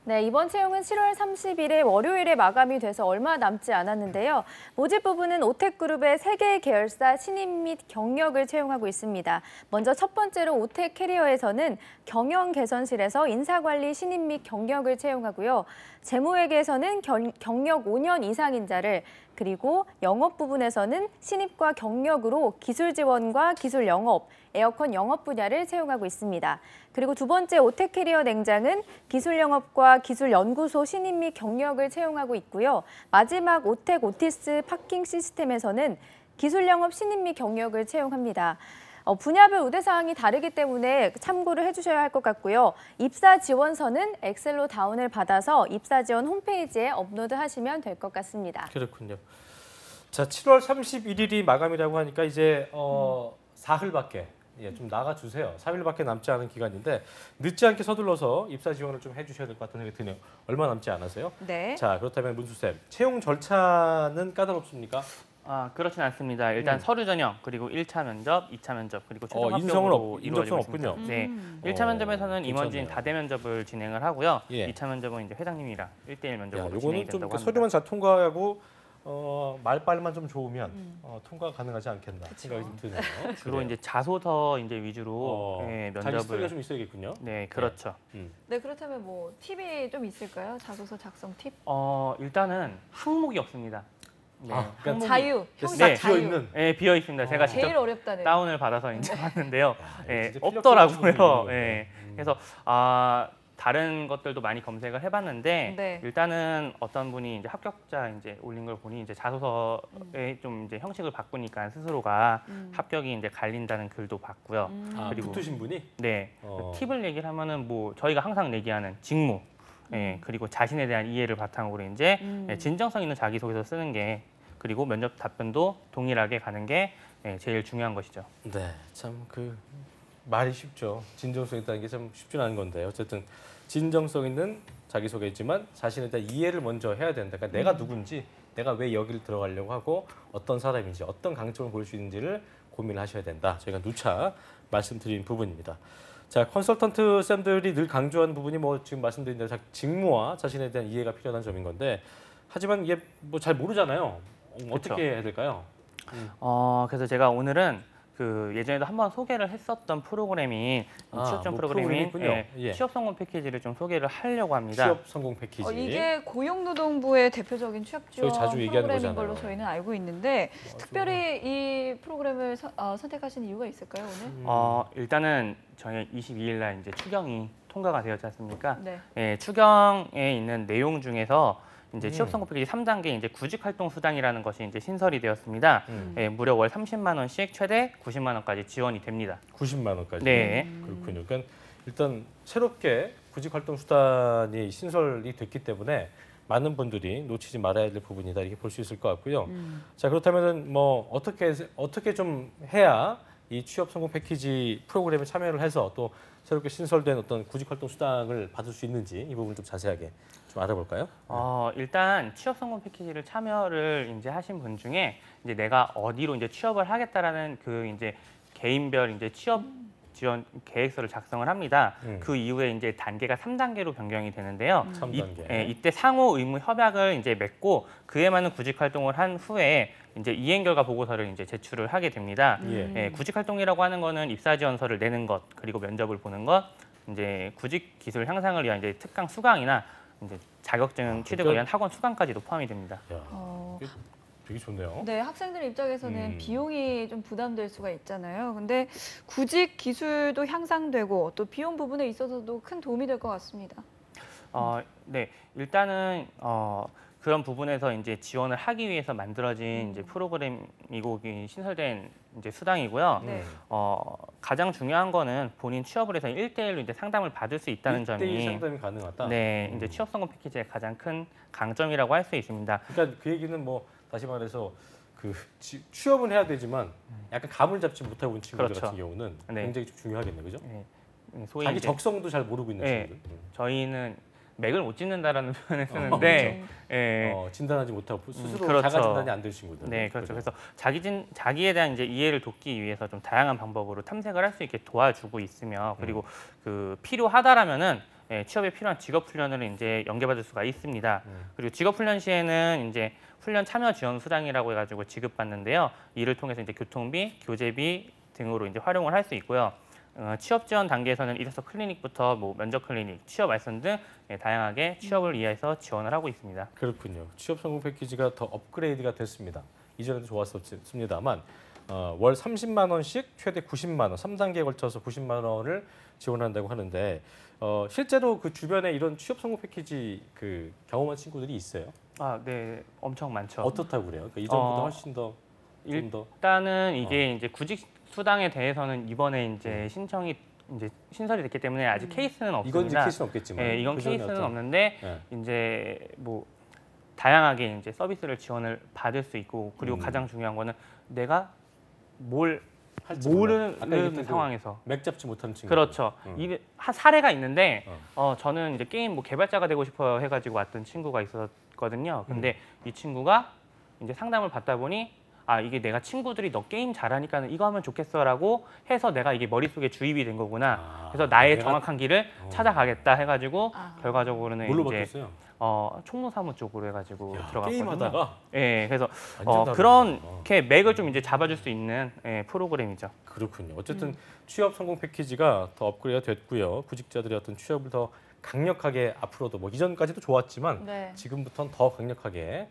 Speaker 13: 네, 이번 채용은 7월 30일에 월요일에 마감이 돼서 얼마 남지 않았는데요. 모집 부분은 오텍그룹의 3개의 계열사 신입 및 경력을 채용하고 있습니다. 먼저 첫 번째로 오텍 캐리어에서는 경영 개선실에서 인사관리 신입 및 경력을 채용하고요. 재무회계에서는 경력 5년 이상인 자를, 그리고 영업 부분에서는 신입과 경력으로 기술 지원과 기술 영업, 에어컨 영업 분야를 채용하고 있습니다. 그리고 두 번째 오텍 캐리어 냉장은 기술 영업과 기술 연구소 신입 및 경력을 채용하고 있고요. 마지막 오텍 오티스 파킹 시스템에서는 기술 영업 신입 및 경력을 채용합니다. 분야별 우대 사항이 다르기 때문에 참고를 해주셔야 할 것 같고요. 입사 지원서는 엑셀로 다운을 받아서 입사 지원 홈페이지에 업로드하시면 될 것 같습니다.
Speaker 2: 그렇군요. 자, 7월 31일이 마감이라고 하니까 이제 사흘밖에 좀 나가주세요. 3일밖에 남지 않은 기간인데 늦지 않게 서둘러서 입사 지원을 좀 해주셔야 될 것 같은 생각이 드네요. 얼마 남지 않았어요?
Speaker 3: 네.
Speaker 2: 자, 그렇다면 문수쌤, 채용 절차는 까다롭습니까?
Speaker 12: 그렇진 않습니다. 일단 서류 전형, 그리고 1차 면접, 2차 면접, 그리고 최종
Speaker 2: 인성은
Speaker 12: 합격으로 이루어지고
Speaker 2: 없군요.
Speaker 12: 있습니다. 네, 1차 면접에서는 임원진
Speaker 2: 괜찮네요.
Speaker 12: 다대 면접을 진행을 하고요.
Speaker 2: 예.
Speaker 12: 2차 면접은 이제 회장님이랑 1대1 면접으로
Speaker 2: 요거는
Speaker 12: 진행이
Speaker 2: 좀
Speaker 12: 된다고 합니다.
Speaker 2: 서류만 잘 통과하고 말빨만 좀 좋으면 통과가 가능하지 않겠나 생각이 좀 드네요.
Speaker 12: 주로 이제 자소서 이제 위주로
Speaker 2: 자기 스토리가
Speaker 12: 면접을
Speaker 2: 좀 있어야겠군요.
Speaker 12: 네, 그렇죠.
Speaker 3: 네, 그렇다면 뭐 팁이 좀 있을까요? 자소서 작성 팁?
Speaker 12: 일단은 항목이 없습니다. 네,
Speaker 2: 그러니까
Speaker 3: 자유, 형사
Speaker 12: 네,
Speaker 3: 자유.
Speaker 2: 비어있는.
Speaker 12: 네, 비어 있습니다. 제가
Speaker 3: 제일
Speaker 12: 직접
Speaker 3: 어렵다는.
Speaker 12: 다운을 받아서 이제 봤는데요. 네,
Speaker 2: 진짜
Speaker 12: 없더라고요.
Speaker 2: 필요한
Speaker 12: 네, 그래서 다른 것들도 많이 검색을 해봤는데
Speaker 3: 네.
Speaker 12: 일단은 어떤 분이 이제 합격자 이제 올린 걸 보니 이제 자소서에 좀 이제 형식을 바꾸니까 스스로가 합격이 이제 갈린다는 글도 봤고요.
Speaker 2: 그리고 붙으신 분이?
Speaker 12: 네, 팁을 얘기를 하면은 뭐 저희가 항상 얘기하는 직무. 그리고 자신에 대한 이해를 바탕으로 이제 진정성 있는 자기소개서 쓰는 게, 그리고 면접 답변도 동일하게 가는 게 제일 중요한 것이죠.
Speaker 2: 네, 참 그 말이 쉽죠. 진정성 있다는 게 참 쉽지는 않은 건데 어쨌든 진정성 있는 자기소개이지만 자신에 대한 이해를 먼저 해야 된다. 그러니까 내가 누군지, 내가 왜 여기를 들어가려고 하고 어떤 사람인지, 어떤 강점을 볼 수 있는지를 고민하셔야 된다. 저희가 누차 말씀드린 부분입니다. 자, 컨설턴트 쌤들이 늘 강조하는 부분이 뭐 지금 말씀드린 대로 직무와 자신에 대한 이해가 필요한 점인 건데, 하지만 이게 뭐 잘 모르잖아요. 어떻게 해야 될까요?
Speaker 12: 그래서 제가 오늘은 그 예전에도 한번 소개를 했었던 프로그램인 취업전 프로그램인 취업 성공 패키지를 좀 소개를 하려고 합니다.
Speaker 2: 취업 성공 패키지.
Speaker 3: 이게 고용노동부의 대표적인 취업 지원
Speaker 2: 자주 얘기하는
Speaker 3: 프로그램인
Speaker 2: 거잖아요.
Speaker 3: 걸로 저희는 알고 있는데 특별히 이 프로그램을 선택하신 이유가 있을까요, 오늘?
Speaker 12: 일단은 저희 22일 날 이제 추경이 통과가 되었지 않습니까?
Speaker 3: 네.
Speaker 12: 추경에 있는 내용 중에서 이제 취업 성공 패키지 3단계 이제 구직 활동 수당이라는 것이 이제 신설이 되었습니다. 무려 월 30만 원씩 최대 90만 원까지 지원이 됩니다.
Speaker 2: 90만 원까지.
Speaker 12: 네.
Speaker 2: 그렇군요. 그러니까 일단 새롭게 구직 활동 수단이 신설이 됐기 때문에 많은 분들이 놓치지 말아야 될 부분이다 이렇게 볼 수 있을 것 같고요. 자, 그렇다면은 뭐 어떻게 좀 해야 이 취업 성공 패키지 프로그램에 참여를 해서 또 새롭게 신설된 어떤 구직 활동 수당을 받을 수 있는지 이 부분 좀 자세하게 좀 알아볼까요?
Speaker 12: 일단 취업 성공 패키지를 참여를 이제 하신 분 중에 이제 내가 어디로 이제 취업을 하겠다라는 그 이제 개인별 이제 취업 지원 계획서를 작성을 합니다. 그 이후에 이제 단계가 3단계로 변경이 되는데요.
Speaker 2: 3단계.
Speaker 12: 이때 상호 의무 협약을 이제 맺고 그에 맞는 구직 활동을 한 후에 이제 이행 결과 보고서를 이제 제출을 하게 됩니다. 구직 활동이라고 하는 거는 입사 지원서를 내는 것, 그리고 면접을 보는 것, 이제 구직 기술 향상을 위한 이제 특강 수강이나 이제 자격증 취득을 위한 학원 수강까지도 포함이 됩니다.
Speaker 2: 되게 좋네요.
Speaker 3: 네, 학생들 입장에서는 비용이 좀 부담될 수가 있잖아요. 근데 구직 기술도 향상되고 또 비용 부분에 있어서도 큰 도움이 될 것 같습니다.
Speaker 12: 네, 일단은 그런 부분에서 이제 지원을 하기 위해서 만들어진 이제 프로그램이고 신설된 이제 수당이고요.
Speaker 3: 네.
Speaker 12: 가장 중요한 거는 본인 취업을 해서 1대1로 이제 상담을 받을 수 있다는
Speaker 2: 1대1
Speaker 12: 점이
Speaker 2: 상담이 가능하다.
Speaker 12: 네, 이제 취업 성공 패키지의 가장 큰 강점이라고 할 수 있습니다.
Speaker 2: 그러니까 그 얘기는 뭐 다시 말해서 그 취업은 해야 되지만 약간 감을 잡지 못하고 있는 친구들
Speaker 12: 그렇죠.
Speaker 2: 같은 경우는
Speaker 12: 네.
Speaker 2: 굉장히 좀 중요하겠네요, 그죠?
Speaker 12: 네. 소위
Speaker 2: 자기
Speaker 12: 이제,
Speaker 2: 적성도 잘 모르고 있는
Speaker 12: 네,
Speaker 2: 친구들.
Speaker 12: 저희는 맥을 못 짚는다라는 표현을 쓰는데
Speaker 2: 진단하지 못하고 스스로
Speaker 12: 그렇죠.
Speaker 2: 자가 진단이 안 될 친구들.
Speaker 12: 네, 그렇죠. 그래서 자기에 대한 이제 이해를 돕기 위해서 좀 다양한 방법으로 탐색을 할 수 있게 도와주고 있으며 그리고 그 필요하다라면은 취업에 필요한 직업 훈련을 이제 연계받을 수가 있습니다. 그리고 직업 훈련 시에는 이제 훈련 참여 지원 수당이라고 해가지고 지급받는데요. 이를 통해서 이제 교통비, 교재비 등으로 이제 활용을 할 수 있고요. 취업 지원 단계에서는 일회서 클리닉부터 뭐 면접 클리닉, 취업 알선 등 다양하게 취업을 위해서 지원을 하고 있습니다.
Speaker 2: 그렇군요. 취업 성공 패키지가 더 업그레이드가 됐습니다. 이전에도 좋았었습니다만 월 30만 원씩 최대 90만 원, 3단계에 걸쳐서 90만 원을 지원한다고 하는데 실제로 그 주변에 이런 취업 성공 패키지 그 경험한 친구들이 있어요?
Speaker 12: 네, 엄청 많죠.
Speaker 2: 어떻다고 그래요? 그러니까 이전보다 훨씬 더
Speaker 12: 일단은 이게 이제 구직 수당에 대해서는 이번에 이제 신청이 이제 신설이 됐기 때문에 아직 케이스는 없습니다.
Speaker 2: 이건 케이스는 없겠지만.
Speaker 12: 네, 이건 케이스는
Speaker 2: 어떤...
Speaker 12: 없는데 이제 뭐 다양하게 이제 서비스를 지원을 받을 수 있고 그리고 가장 중요한 거는 내가 뭘 모르는 상황에서
Speaker 2: 맥 잡지 못하는 친구.
Speaker 12: 그렇죠. 이게 사례가 있는데 저는 이제 게임 뭐 개발자가 되고 싶어 해가지고 왔던 친구가 있었거든요. 근데 이 친구가 이제 상담을 받다 보니 이게 내가 친구들이 너 게임 잘하니까는 이거 하면 좋겠어라고 해서 내가 이게 머릿속에 주입이 된 거구나. 그래서 나의 정확한 길을 찾아가겠다 해가지고 결과적으로는
Speaker 2: 뭘로
Speaker 12: 이제
Speaker 2: 바뀌었어요?
Speaker 12: 총무사무 쪽으로 해가지고 들어갔거든요.
Speaker 2: 게임하다가?
Speaker 12: 네, 그래서 그렇게 맥을 좀 이제 잡아줄 수 있는 프로그램이죠.
Speaker 2: 그렇군요. 어쨌든 취업 성공 패키지가 더 업그레이드가 됐고요. 구직자들의 어떤 취업을 더 강력하게 앞으로도 뭐 이전까지도 좋았지만 지금부터는 더 강력하게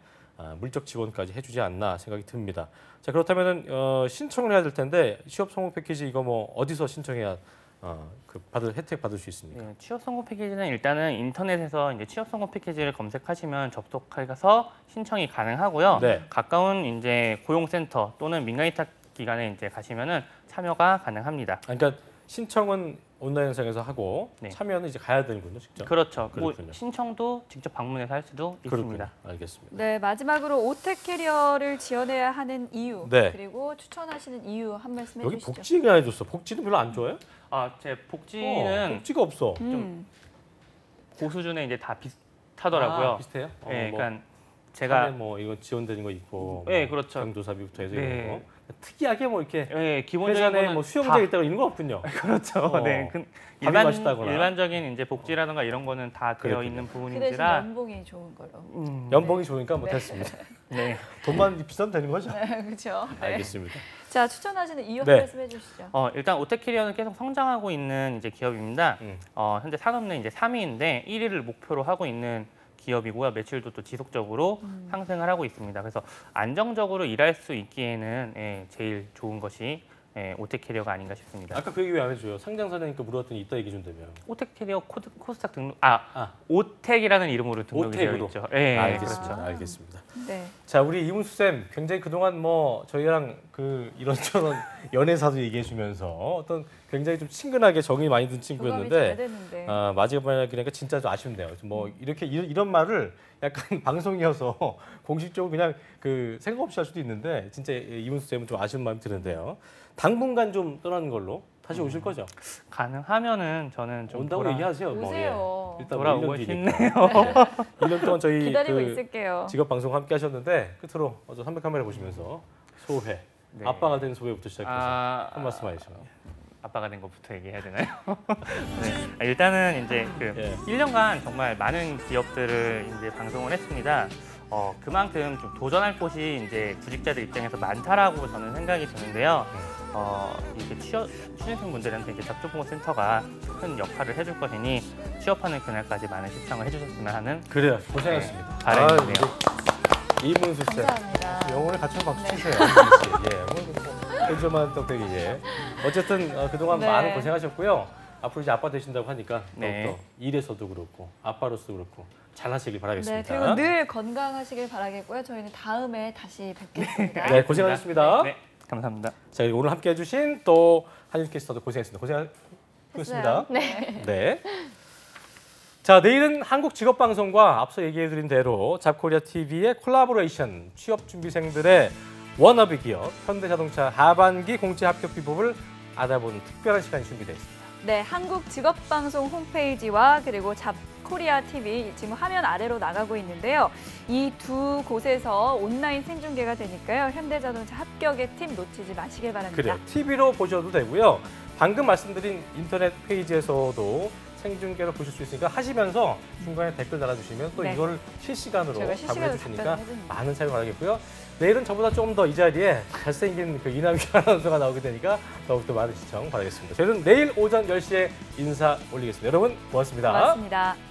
Speaker 2: 물적 지원까지 해주지 않나 생각이 듭니다. 자, 그렇다면은 신청을 해야 될 텐데 취업 성공 패키지 이거 뭐 어디서 신청해야 혜택 받을 수 있습니까?
Speaker 12: 네, 취업 성공 패키지는 일단은 인터넷에서 이제 취업 성공 패키지를 검색하시면 접속해서 신청이 가능하고요. 가까운 이제 고용센터 또는 민간위탁 기관에 이제 가시면은 참여가 가능합니다.
Speaker 2: 그러니까 신청은 온라인상에서 하고 참여는 이제 가야 되는군요, 직접.
Speaker 12: 그렇죠. 뭐 신청도 직접 방문해서 할 수도 있습니다.
Speaker 2: 알겠습니다.
Speaker 3: 네, 마지막으로 오텍 캐리어를 지원해야 하는 이유 그리고 추천하시는 이유 한 말씀 해주시죠.
Speaker 2: 여기 복지 얘기 안 해줬어. 복지는 별로 안 좋아요?
Speaker 12: 제 복지는
Speaker 2: 복지가 없어.
Speaker 12: 좀 고수준에 이제 다 비슷하더라고요.
Speaker 2: 비슷해요?
Speaker 12: 네, 그러니까 제가
Speaker 2: 뭐 이거 지원되는 거 있고,
Speaker 12: 네, 그렇죠.
Speaker 2: 경조사비부터 해서 이런 거. 특이하게 뭐 이렇게
Speaker 12: 기본적인 거는
Speaker 2: 뭐 수영장 있다고 이런 거 없군요.
Speaker 12: 그렇죠. 네, 일반적인 이제 복지라든가 이런 거는 다 되어 있는 부분인지라.
Speaker 3: 그 대신 연봉이 좋은 걸로.
Speaker 2: 연봉이 좋으니까 못했습니다.
Speaker 12: 네,
Speaker 2: 돈만 비싸면 되는 거죠?
Speaker 3: 네, 그렇죠.
Speaker 2: 알겠습니다.
Speaker 3: 자, 추천하시는 이유 한 말씀 해주시죠.
Speaker 12: 일단 오텍 캐리어는 계속 성장하고 있는 이제 기업입니다. 현재 산업내 이제 3위인데 1위를 목표로 하고 있는 기업이고요. 매출도 또 지속적으로 상승을 하고 있습니다. 그래서 안정적으로 일할 수 있기에는 제일 좋은 것이 오텍 캐리어가 아닌가 싶습니다.
Speaker 2: 아까 그 얘기 왜 안 해줘요? 상장사냐니까 물어봤더니 이따 얘기 좀 되면.
Speaker 12: 오텍 캐리어 코스닥 등록 오텍이라는 이름으로 등록이 되어 있죠. 네,
Speaker 2: 알겠습니다.
Speaker 12: 그렇죠.
Speaker 2: 알겠습니다.
Speaker 3: 네.
Speaker 2: 자, 우리 이문수 쌤 굉장히 그동안 뭐 저희랑 그 이런저런 연애사도 얘기해주면서 어떤 굉장히 좀 친근하게 정이 많이 든 친구였는데 마지막에 그러니까 진짜 좀 아쉽네요. 뭐 이렇게 이런 말을 약간 방송이어서 공식적으로 그냥 그 생각 없이 할 수도 있는데 진짜 이문수 쌤은 좀 아쉬운 마음이 드는데요. 당분간 좀 떠나는 걸로 다시 오실 거죠?
Speaker 12: 가능하면은 저는 좀
Speaker 2: 온다고 얘기하세요.
Speaker 3: 오세요.
Speaker 2: 뭐, 예. 일단
Speaker 12: 돌아오고
Speaker 2: 뭐 1년
Speaker 12: 싶네요.
Speaker 2: 1년 동안 저희
Speaker 3: 기다리고 있을게요.
Speaker 2: 직업 방송 함께 하셨는데 끝으로 먼저 300카메라 보시면서 소회,
Speaker 12: 네.
Speaker 2: 아빠가 된 소회부터 시작해서 한 말씀 해주세요.
Speaker 12: 아빠가 된 것부터 얘기해야 되나요? 네. 일단은 이제 그 1년간 정말 많은 기업들을 이제 방송을 했습니다. 그만큼 좀 도전할 곳이 이제 구직자들 입장에서 많다라고 저는 생각이 드는데요. 이제 취준생분들한테 이제 접촉보호센터가 큰 역할을 해줄 것이니 취업하는 그날까지 많은 시청을 해주셨으면 하는
Speaker 2: 그래요. 고생하셨습니다.
Speaker 12: 네, 바람이네요.
Speaker 2: 이문수 씨.
Speaker 3: 감사합니다.
Speaker 2: 영혼을 갖춘 박수 치세요. 예, 뭐 떡배기 예. 어쨌든 그동안
Speaker 3: 네.
Speaker 2: 많은 고생하셨고요. 앞으로 이제 아빠 되신다고 하니까
Speaker 12: 네.
Speaker 2: 더욱더 일에서도 그렇고 아빠로서도 그렇고 잘하시길
Speaker 3: 네,
Speaker 2: 바라겠습니다.
Speaker 3: 그리고 늘 건강하시길 바라겠고요. 저희는 다음에 다시 뵙겠습니다.
Speaker 2: 네, 고생하셨습니다.
Speaker 12: 네, 감사합니다.
Speaker 2: 자, 그리고 오늘 함께 해주신 또 한윤 캐스터도 고생했습니다. 고생하셨습니다.
Speaker 3: 네.
Speaker 2: 네. 자, 내일은 한국직업방송과 앞서 얘기해드린 대로 잡코리아 TV의 콜라보레이션 취업 준비생들의 워너비 기업 현대자동차 하반기 공채 합격 비법을 알아보는 특별한 시간이 준비되어 있습니다.
Speaker 3: 네, 한국직업방송 홈페이지와 그리고 잡코리아 TV 지금 화면 아래로 나가고 있는데요. 이 두 곳에서 온라인 생중계가 되니까요. 현대자동차 합격의 팁 놓치지 마시길 바랍니다.
Speaker 2: 그래요. TV로 보셔도 되고요. 방금 말씀드린 인터넷 페이지에서도 생중계로 보실 수 있으니까 하시면서 중간에 댓글 달아주시면 또
Speaker 3: 네.
Speaker 2: 이걸 실시간으로
Speaker 3: 저희가
Speaker 2: 답을
Speaker 3: 실시간으로
Speaker 2: 해주시니까
Speaker 3: 답변을 해줍니다.
Speaker 2: 많은 사용 바라겠고요. 내일은 저보다 조금 더 이 자리에 잘생긴 그 이남규 아나운서가 나오게 되니까 더욱더 많은 시청 바라겠습니다. 저희는 내일 오전 10시에 인사 올리겠습니다. 여러분 고맙습니다.
Speaker 3: 고맙습니다.